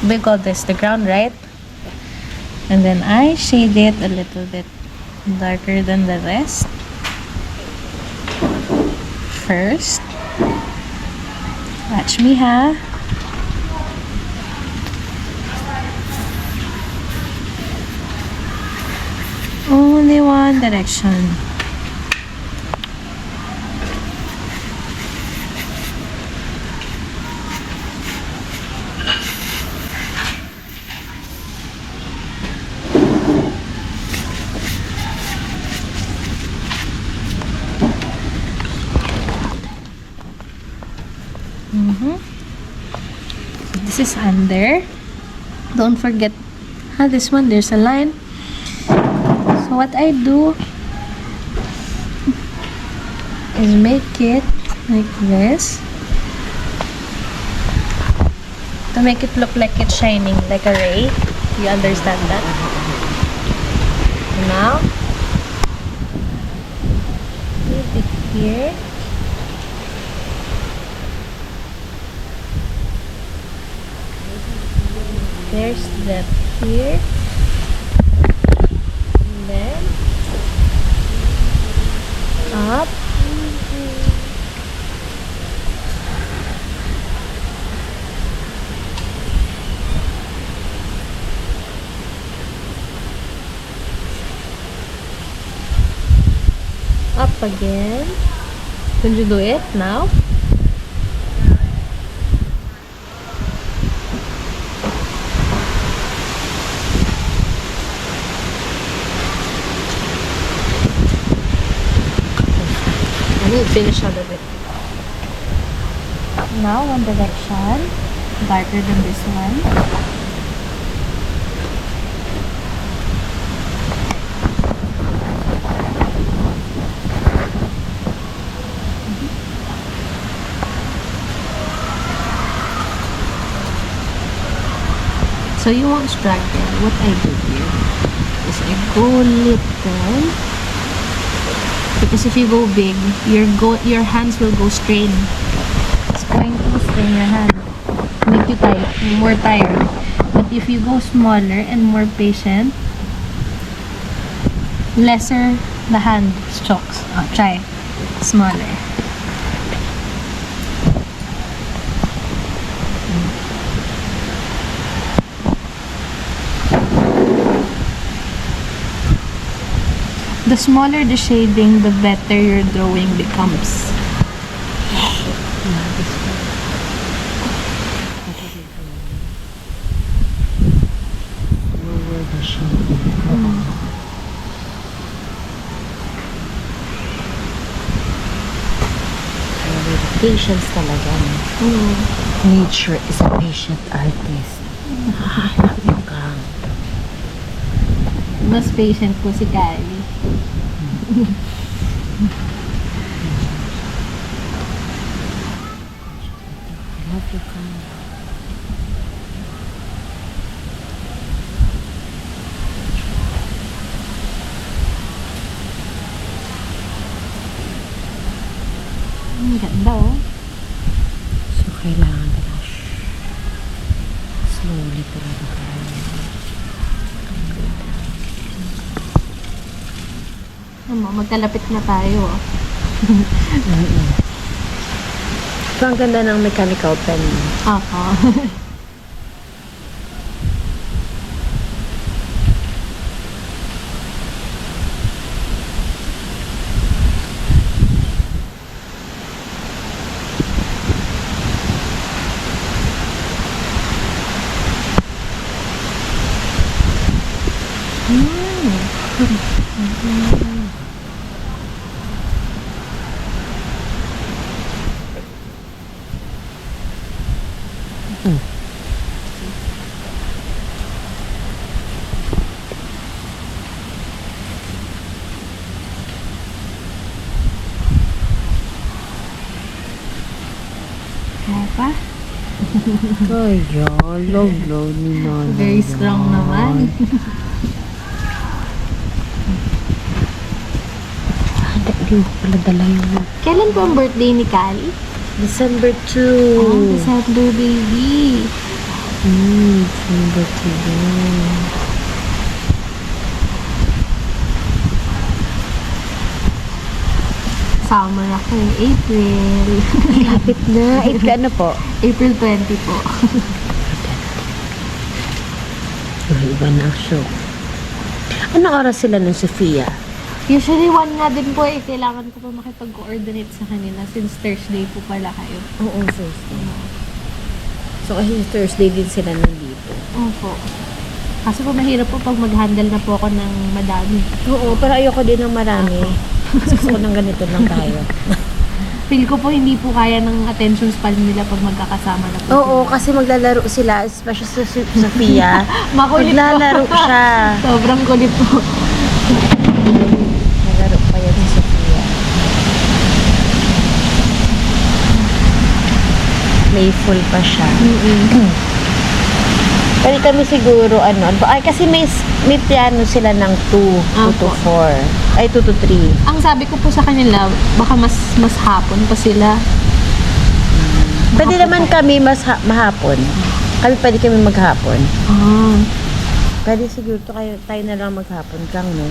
we call this the ground, right? And then I shade it a little bit darker than the rest. First, watch me, ha? Only one direction. So this is under. Don't forget, this one, there's a line. So what I do is make it like this to make it look like it's shining like a ray. You understand that? Now, put it here. There's that here. And then up. Up again. Could you do it now? Finish out of it. Now one direction, darker than this one. So you won't struggle. What I do here is I go little. Because if you go big, your hands will go strain. It's going to strain your hand. Make you more tired. But if you go smaller and more patient, lesser the hand strokes. Oh, try smaller. The smaller the shading, the better your drawing becomes. Lower the shading. Patience talaga. Nature is a patient artist. Hanap yung kang. Mas patient po si Kylie. Love you kang. Ang ganda oh. So, kailangan talaga slowly talaga tayo. Magkalapit na tayo oh. So, ang ganda ng mechanical pen. Ako. Kaya pa? Kaya, love ni Nana. Very strong naman. Hindi ko pala dala yung Kailan po ang birthday ni Kali? December 2. December baby. December 2. Summer ako eh. April. Lapit na. Ano po? April 20 po. Iba na show. Anong oras sila ng Sofia? Usually, 1 nga din po eh. Kailangan ko pa makipag-coordinate sa kanila since Thursday po pala kayo. Oo, Thursday. So, kasi Thursday din sila nandito. Opo. Kasi po mahirap po pag mag-handle na po ako ng madami. Oo, pero ayoko din ng marami. Gusto ko ng ganito lang tayo. Feel ko po hindi po kaya ng attention span nila pag magkakasama na po. Oo, kasi maglalaro sila, especially sa Sofia. Makulit Maglalaro po. siya. Sobrang kulit po. Naglaro pa yan si Sofia. Playful pa siya. Pero kami siguro, ay kasi may piano sila ng 2 to 4. Ay, 2 to 3. Ang sabi ko po sa kanila, baka mas hapon pa sila. Pwede naman kami mahapon. Pwede kami maghapon. Pwede siguro tayo na lang maghapon kang, no?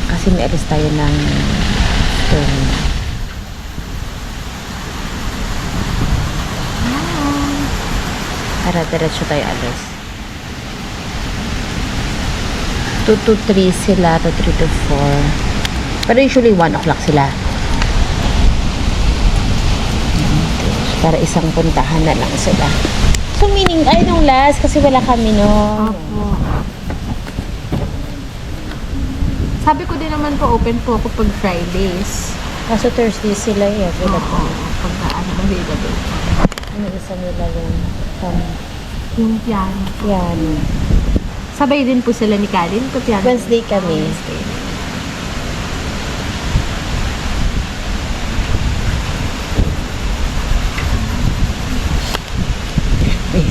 Kasi may alis tayo ng turn. Para diretso tayo alis. 2 to 3 sila, to 3 to 4. Pero usually 1 o'clock sila. Para isang puntahan na lang sila. So meaning, nung last, kasi wala kami, no? Opo. Sabi ko din naman po, open po ako pag Fridays. Kaso Thursday sila eh. Oo, pag available. Ano isa nila Yung piano. piano. Sabay din po sila ni Kalin. Piano. Wednesday kami. Wednesday.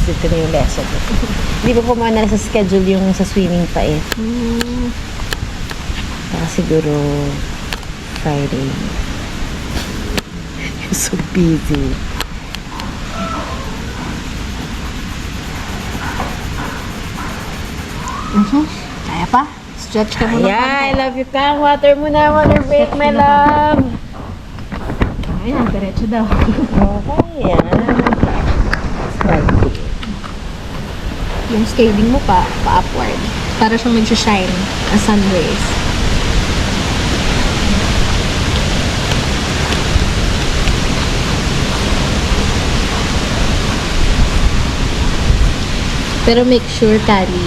Ito na yung lesson. Hindi ko kumana sa schedule yung sa swimming pa eh. Baka siguro Friday. You're so busy. Kaya pa? Stretch ka muna. Yeah, I love you, Kang. Water muna, water break, my love. Ayan, diretso daw. Okay, yan. Yung scaling mo pa-upward. Para siyang mag-shine as sun rays. Pero make sure, Kali,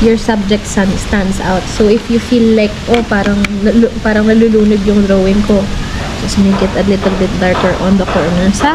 your subject sun stands out. So if you feel like, oh, parang nalulunod yung drawing ko, just make it a little bit darker on the corners, ha?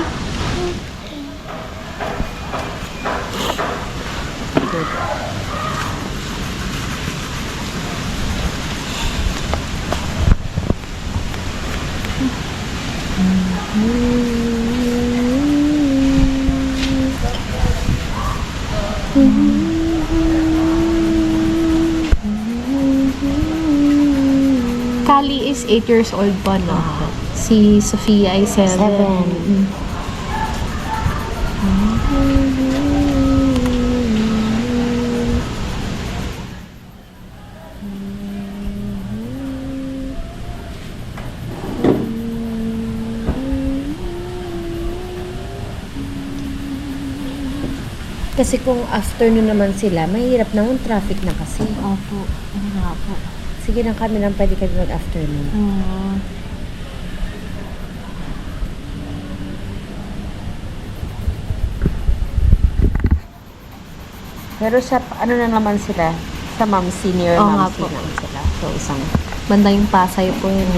Kali is 8 years old pa, no? Si Sophia ay 7. 7. Kasi kung afternoon naman sila, mahirap naman traffic na kasi. Opo. Ano nga po? Sige lang kami lang pwede kami mag-afternoon. Pero sa, ano na naman sila? Sa ma'am senior, Oo ma'am nga po. naman sila. So, isang, Banda yung Pasay po yun.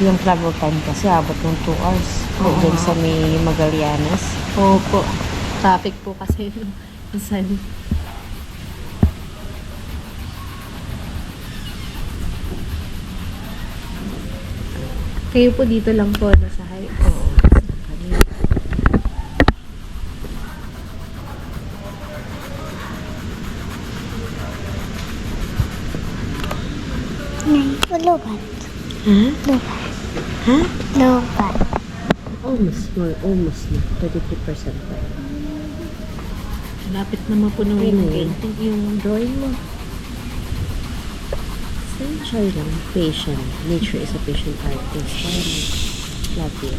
yung travel time kasi abot ng 2 hours. O Oo dyan nga. sa may Magallanes. Opo. Traffic po kasi. Minsan. Kayo po dito lang po, no, sa Heights. Oo. Lobat. Ha? Lobat. Ha? Lobat. Almost na. 33% pa. Lapit naman po nung Ayun na yung yun. Yung drawing mo. Essential lang. Patient. Nature is a patient artist. Parang love you.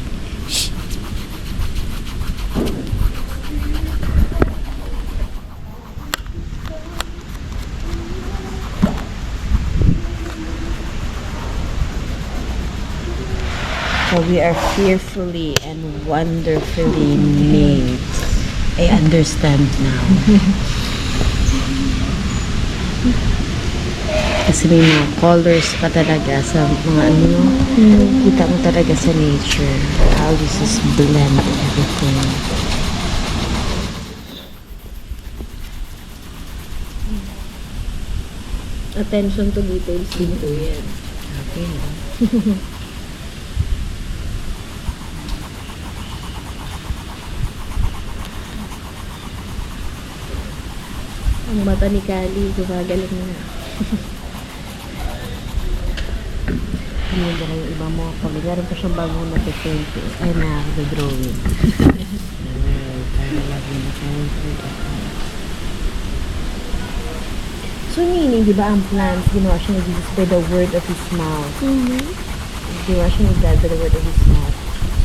So we are fearfully and wonderfully made. I understand now. Kasi may mga colors pa talaga sa mga ano, kita mo talaga sa nature. How this is blend everything. attention to details din po yan. Okay. Ang mata ni Kali, gumagaling na. Ano yung yung iba mo kami. Meron pa siyang bagong na-paint. Ay, na-drawing. Ay, kaya lagi na paint. So, meaning, di ba, ang plants, ginawa siya nag-use by the word of his mouth. Ginawa siya nag-guide by the word of his mouth.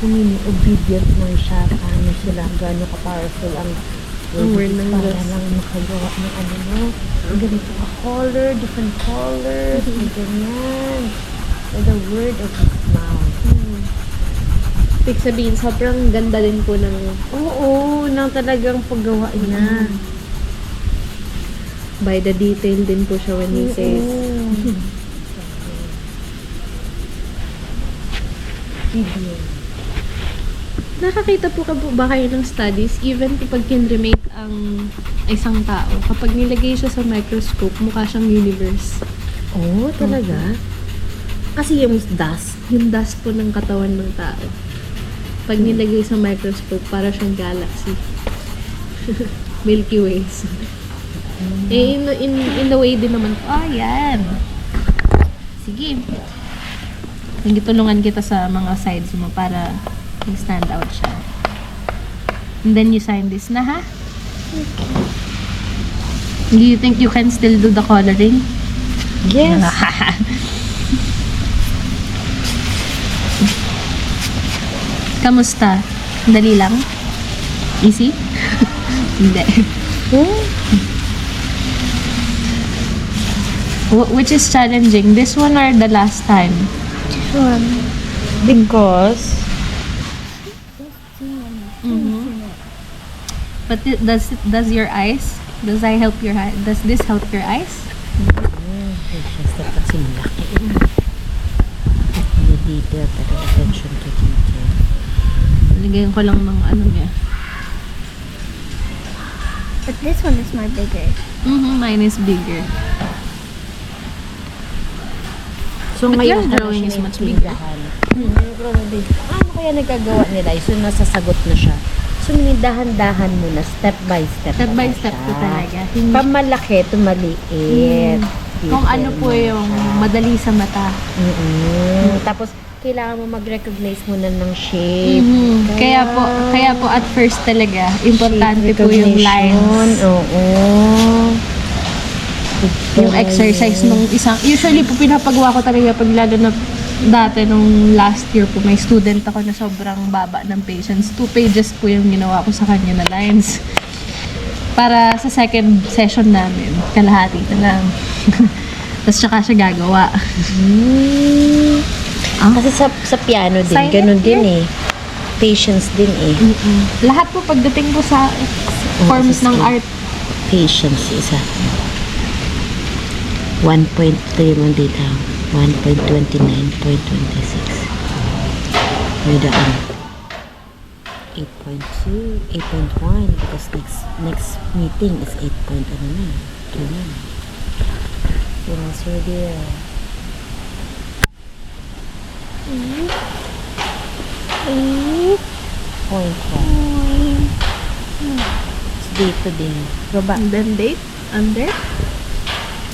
So, meaning, obedient lang siya. Paano sila, gano'n ka-powerful ang word ng para Diyos. lang makagawa ng ano mo. Ganito ka color, different colors, ganyan. By the word of his mouth. Ibig sabihin, sobrang ganda din po ng Oo, nang talagang paggawa niya. by the detail din po siya when he says. Video. Nakakita po ka po ba kayo ng studies, even kapag kinremate ang isang tao, kapag nilagay siya sa microscope, mukha siyang universe. Oo, talaga? Kasi yung dust. Yung dust po ng katawan ng tao. Pag nilagay sa microscope, para siyang galaxy. Milky Ways. Eh, in the way din naman po, yan. Sige. Sige, tulungan kita sa mga sides mo para mag-stand out siya. And then you sign this na, ha? Do you think you can still do the coloring? Yes. Kamusta? Dali lang? Easy? Hindi. Which is challenging? This one or the last time? Because But does your eyes? Does this help your eyes? patience na kasi malaki. Hindi detail, pero attention to detail. Nilagyan ko lang ng ano niya. But this one is more bigger. Mine is bigger. So But ngayon, your drawing is much bigger. Probably, ano kaya nagagawa nila? So, nasasagot na siya. So, dahan-dahan muna, step by step. Step by step to talaga. Hindi- Pamalaki, tumaliit. Kung ano po yung madali sa mata. Tapos, kailangan mo mag-recognize muna ng shape. Kaya po at first talaga, importante po yung lines. Oo. Yung exercise nung isang, usually po pinapagawa ko talaga pag lalo na dati nung last year po, may student ako na sobrang baba ng patience. 2 pages po yung ginawa ko sa kanya na lines. Para sa second session namin, kalahati na lang. Tapos tsaka siya gagawa. Kasi sa piano din, Silent ganun din eh. Patience din eh. Lahat po pagdating po sa forms ng art, Patience isa. 1.3 mo dito. 1.29.26. With the 8.2, 8.1 because next meeting is 8 point ano na. 2 na. Yung answer there. 8.1. Dito din. Baba. and then date, under.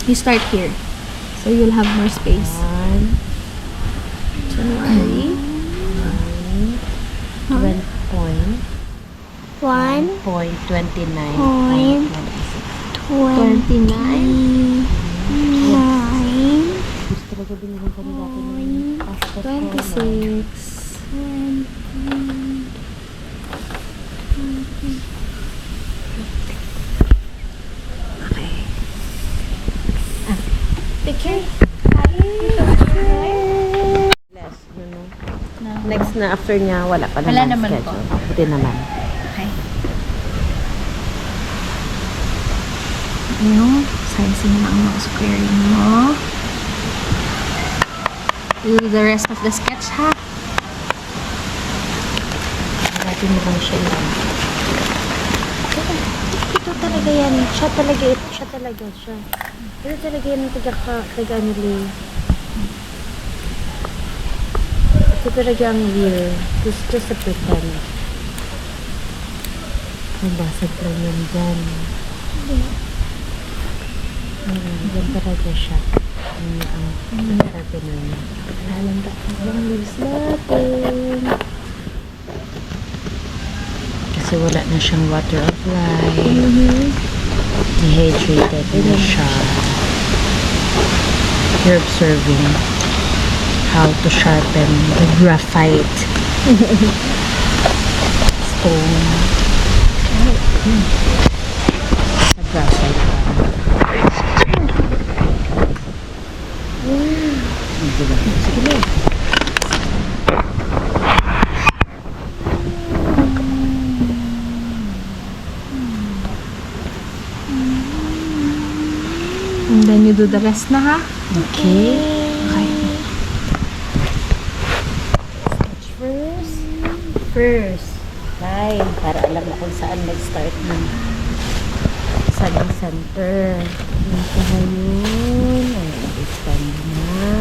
You start here. So you'll have more space. 1. January. 12 point. 1, 0.29. 29. 9, Gusto talaga binigyan kami natin ng passport. 26. Okay. Picture? Less, Next na after niya, wala pa Wala naman naman schedule. po. Buti naman. Okay. Yung sizing na ang mga squaring mo. Do the rest of the sketch, ha? Natin mo lang siya lang. Ito talaga yan. Siya talaga. Siya talaga siya. Ito talaga yan taga nila. Ito talaga ang real. Just a pretend. Nabasag lang yan dyan. Dyan talaga siya. Ang sharpener niya. Lalanda ko ang leaves natin. Kasi wala na siyang water of life. Dehydrated na siya. You're observing how to sharpen the graphite stone. The graphite Sige na. And then you do the rest na, ha? Okay. Okay. Sketch first. Line. Para alam mo kung saan mag-start ng center. Dito ngayon. Ay, expand na.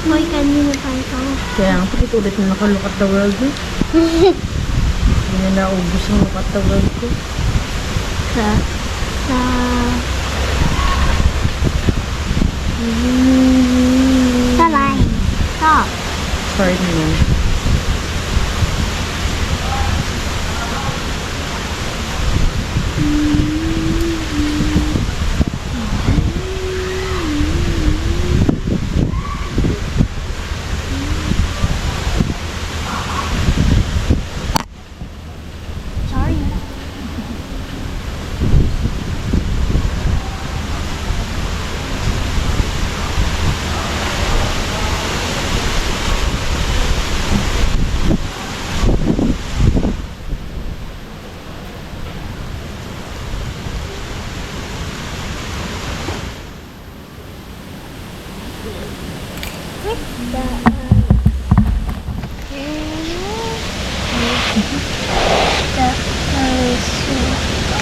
Boy, kanina pa ito. Kaya ang ulit na naka-look at the world. Hindi na naubos ang look at the world ko. Sa line. Stop. Sorry naman. Sorry.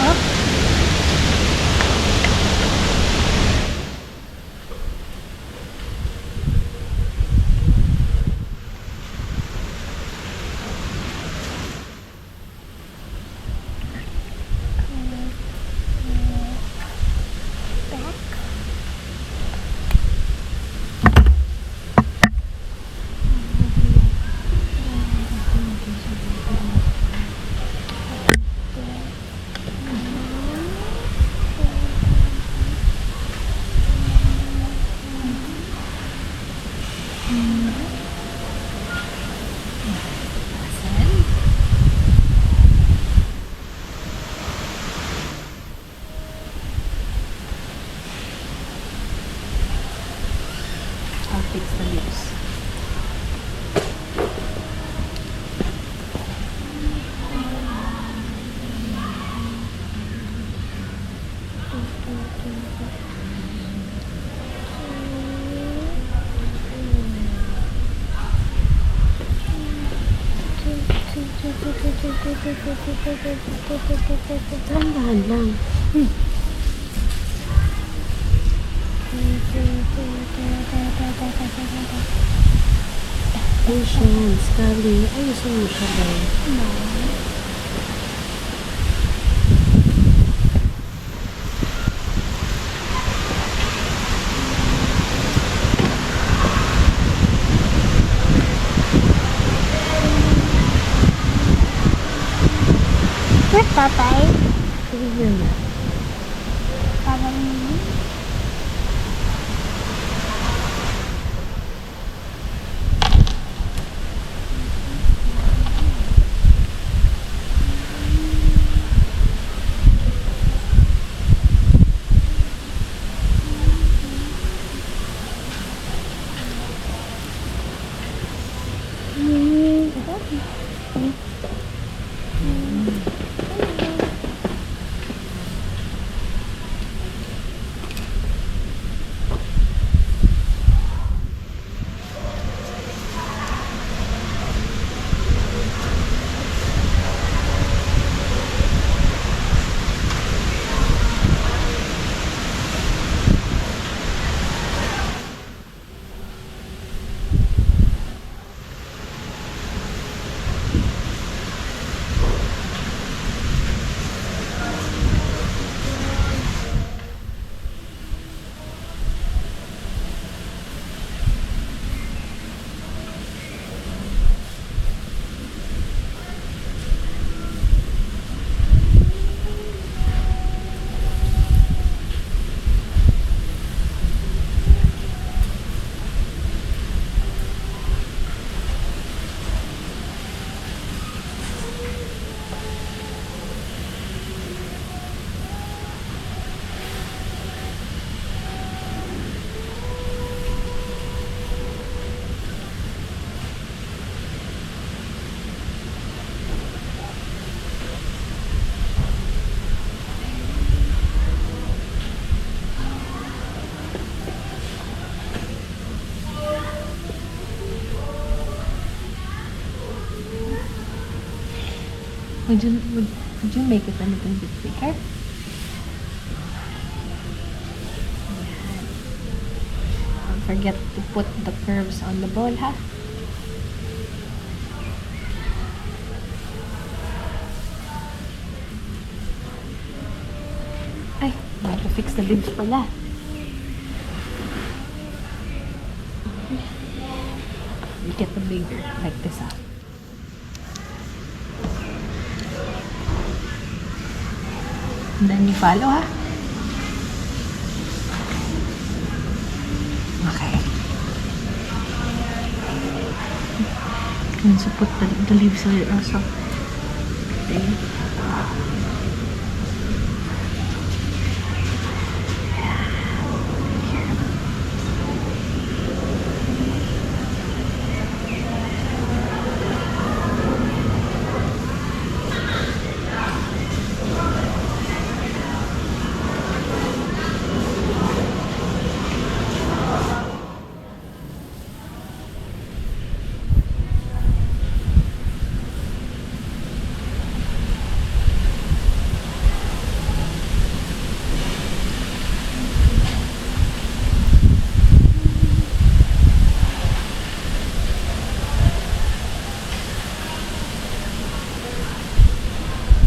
Up. I'll fix the lips. Dahan lang. Patience, Kali. Ayusin mo siya ba? Where's Popeye? Sige na. Popeye. Would you make it a little bit bigger? Don't forget to put the curves on the ball, ha? Ay, I have to fix the leaves pala. You get the bigger, like this, ha? And then you follow, ha? Okay. And so put the leaves on it also. Okay.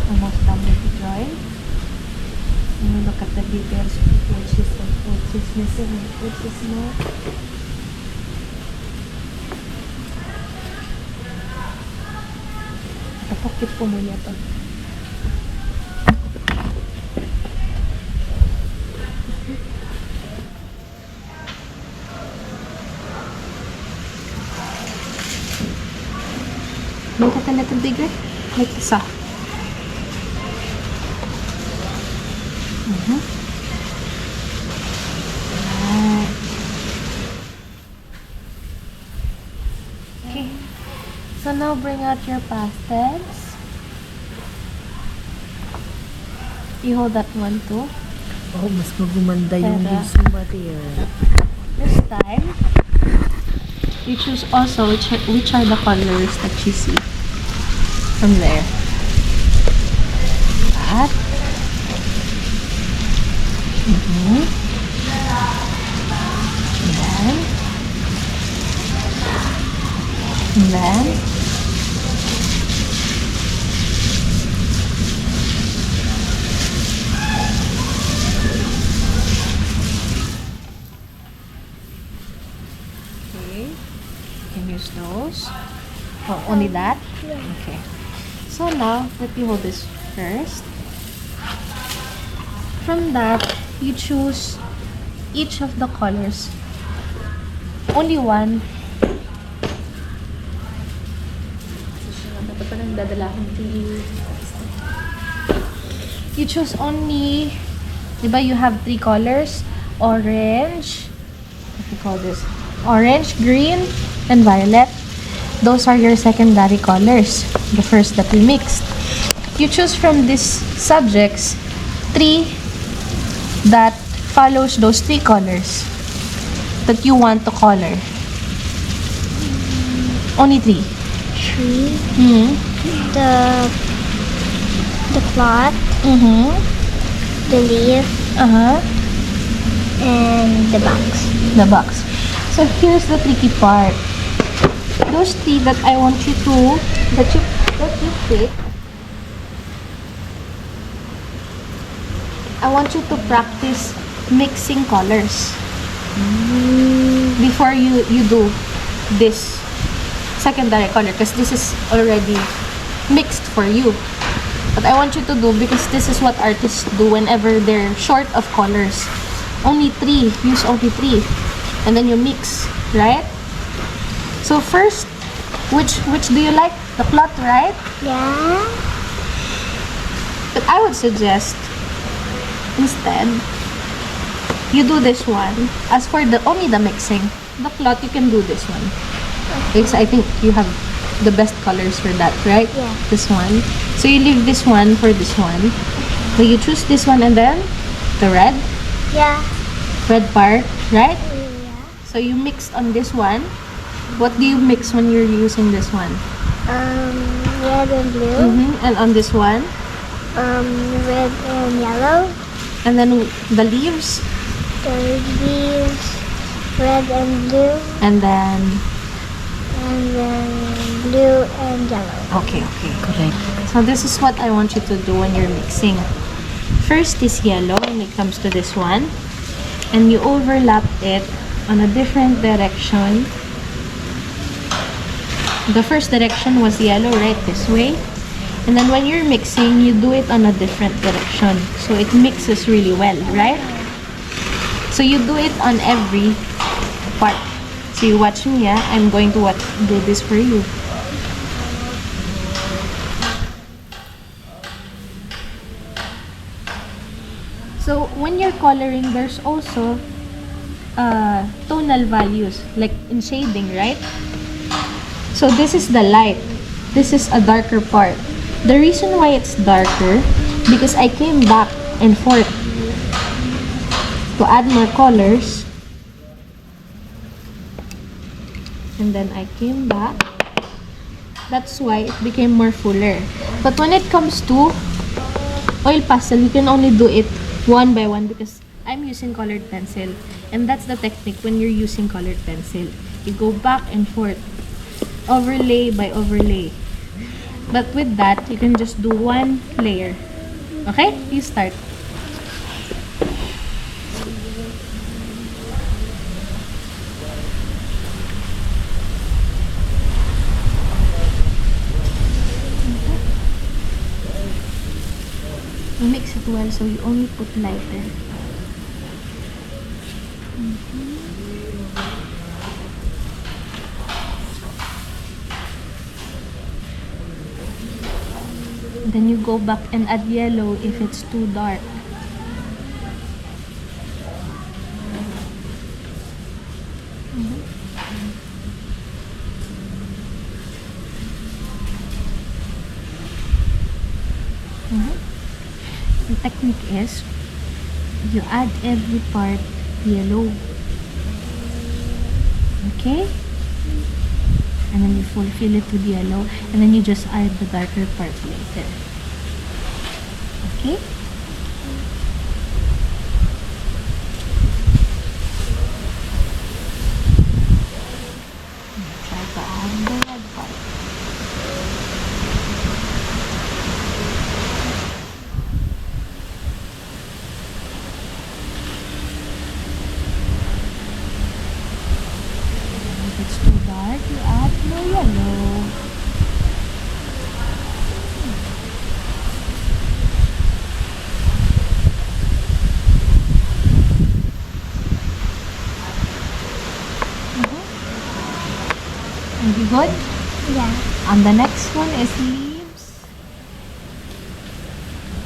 Almost done with the drawing. And we look at the details, which is missing, which is not. Tapokit ko muna to. Make it a little bigger, like this, ah. Right. Okay. So now bring out your pastels. You hold that one too. Oh, mas magumanda yung Tara. leaves mo ba there? This time, you choose also which are the colors that you see from there. That. And then okay, you can use those. Oh, only that? Okay. So now, let me hold this first. From that, you choose each of the colors. Only one. You choose only, diba you have 3 colors, orange, what do you call this? Orange, green, and violet. Those are your secondary colors, the first that we mixed. You choose from these subjects 3 that follows those 3 colors that you want to color. Only 3. Tree. Mm-hmm. The plot. Mm-hmm. The leaf. Uh-huh. And the box. The box. So here's the tricky part. Those 3 that I want you to, that you pick, I want you to practice mixing colors before you do this secondary color, because this is already mixed for you. But I want you to do, because this is what artists do whenever they're short of colors. Only 3. Use only 3. And then you mix, right? So first, which do you like? The plot, right? Yeah. But I would suggest, instead, you do this one. As for only the mixing, the plot, you can do this one. Because I think you have the best colors for that, right? Yeah. This one. So you leave this one for this one. So you choose this one and then the red Yeah. part, right? Yeah. So you mixed on this one. What do you mix when you're using this one? Red and blue. And on this one? Red and yellow. And then the leaves? The leaves, red and blue. And then? And then blue and yellow. Okay. Correct. So this is what I want you to do when you're mixing. First is yellow when it comes to this one. And you overlap it on a different direction. The first direction was yellow, right? This way. And then when you're mixing, you do it on a different direction. So it mixes really well, right? So you do it on every part. So you watch me, yeah? I'm going to do this for you. So when you're coloring, there's also tonal values, like in shading, right? So this is the light. This is a darker part. The reason why it's darker, because I came back and forth to add more colors. And then I came back. That's why it became more fuller. But when it comes to oil pastel, you can only do it one by one because I'm using colored pencil. And that's the technique when you're using colored pencil. You go back and forth, overlay by overlay. But with that, you can just do one layer. Okay? You start. You mix it well so you only put lighter. Then you go back and add yellow if it's too dark. The technique is you add every part yellow. Okay? And then you fulfill it with yellow, and then you just add the darker part later. Okay? Try to add the red part. If it's too dark, you add more yellow. Are you good? Yeah. And the next one is leaves.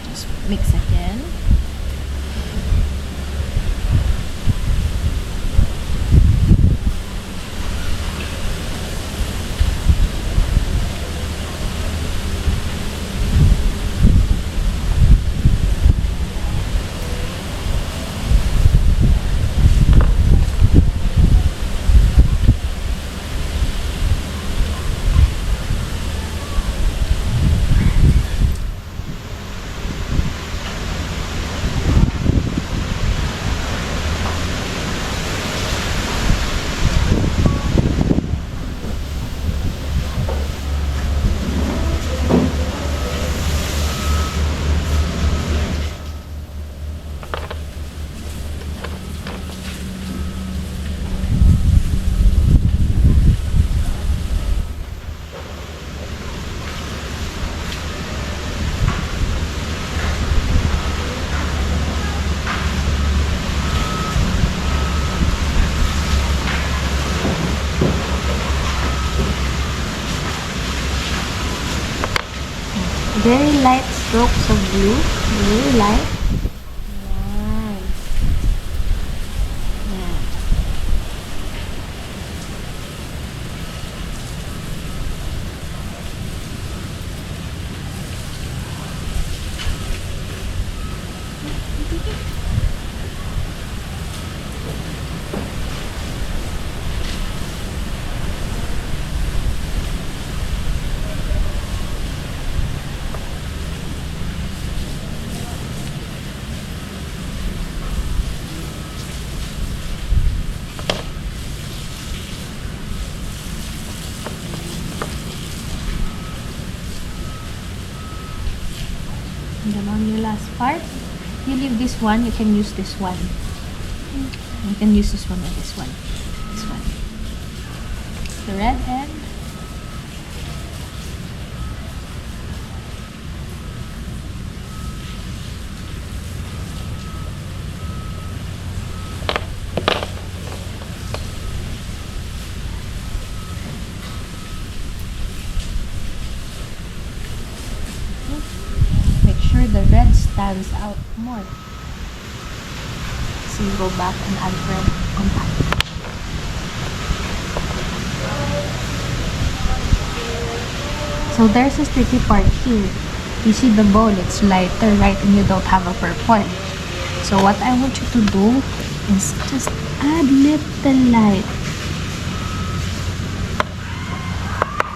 Just mix again. Very light strokes of blue. Very light. Nice. Yeah. And then on your last part, you leave this one, you can use this one. You can use this one and this one. This one. The red end. Make sure the red stands out more. So you go back and add red on top. So there's a sticky part here. You see the bowl, it's lighter, right? And you don't have a purple. So what I want you to do is just add little light.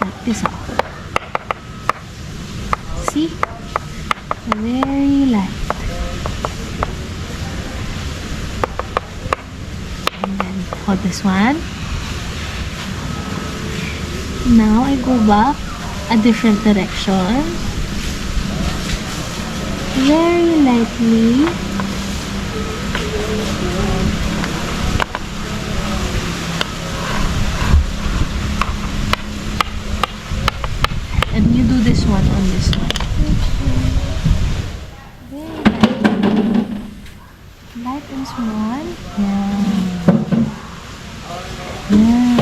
Like this. See? Very light. And then hold this one. Now I go back a different direction. Very lightly. And you do this one on this one. Light and small. Yeah. Yeah.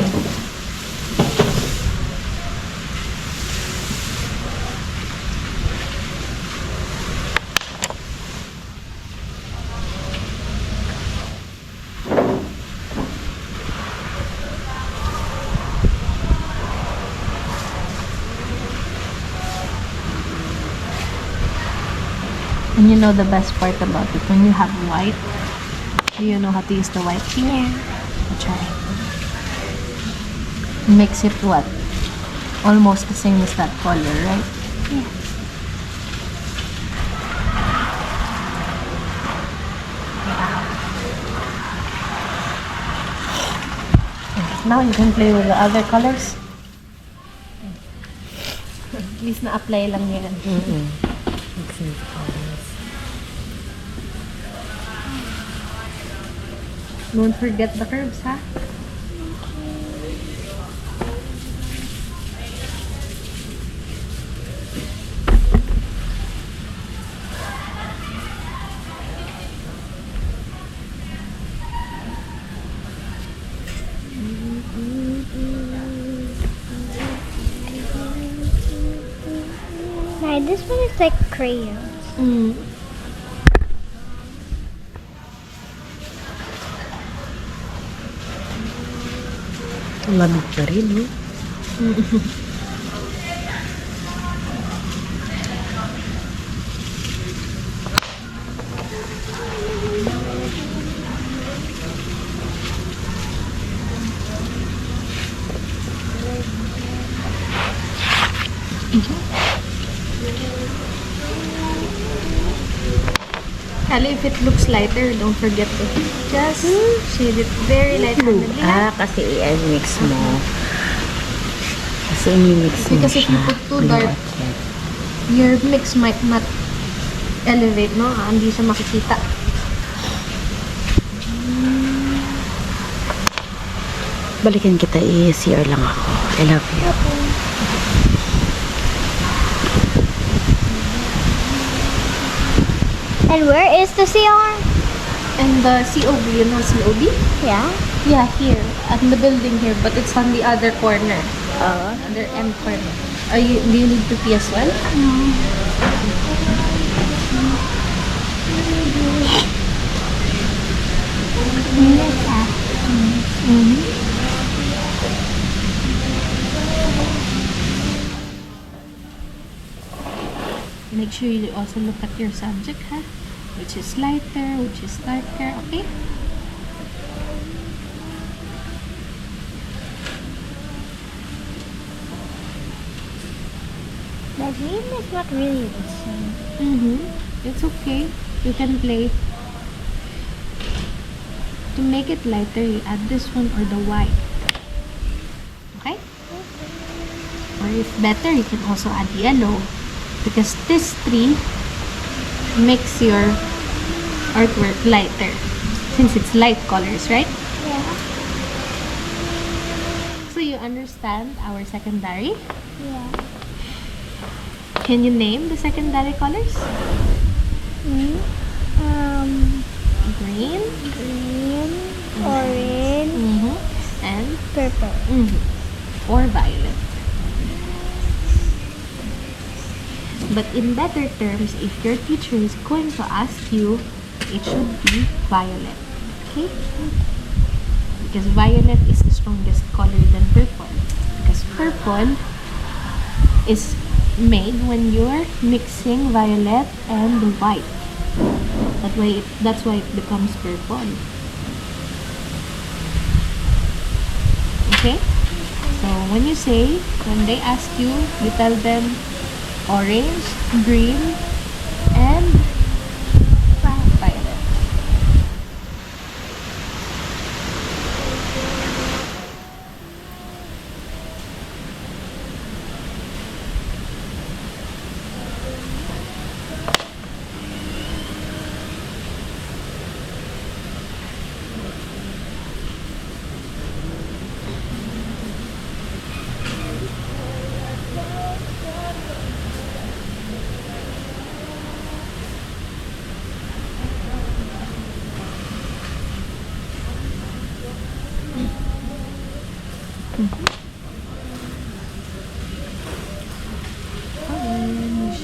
And you know the best part about it, when you have white, do you know how to use the white here? Yeah. Try. Makes it what? Almost the same as that color, right? Yeah. Now you can play with the other colors. At least na-apply lang yan. Mixing the colors. Don't forget the curves, ha? Now this one is like crayons. Mm. Ang lamig pa rin, no? Kali, if it looks lighter, don't forget to just shade it very light-handedly. Kasi i-mix mo. Kasi i-mix mo Because if you put too dark, your mix might not elevate, no? Hindi siya makikita. Balikan kita, i-CR lang ako. I love you. And where is the CR? And the COB, you know COB? Yeah. Yeah, here. At the building here, but it's on the other corner. Other end corner. Do you need to pee as well? Make sure you also look at your subject, huh? Which is lighter, which is darker, okay? The green is not really the same. It's okay. You can play. To make it lighter, you add this one or the white. Okay? Or if better, you can also add yellow. Because this tree makes your artwork lighter. Since it's light colors, right? Yeah. So you understand our secondary? Yeah. Can you name the secondary colors? Mm. Green, Green, orange, and purple. or violet. But in better terms, if your teacher is going to ask you, it should be violet. Okay? Because violet is the strongest color than purple. Because purple is made when you're mixing violet and white. That's why it becomes purple. Okay? So when they ask you, you tell them orange, green, and violet. Orange.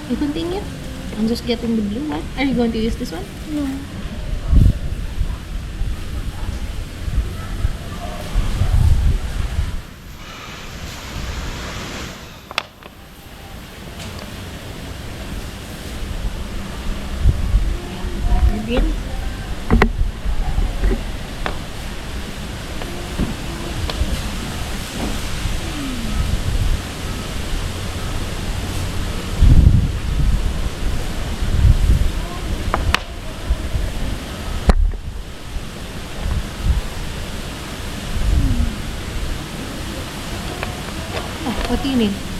You continue? I'm just getting the blue one. Are you going to use this one? No. Green. Oh, what do you need?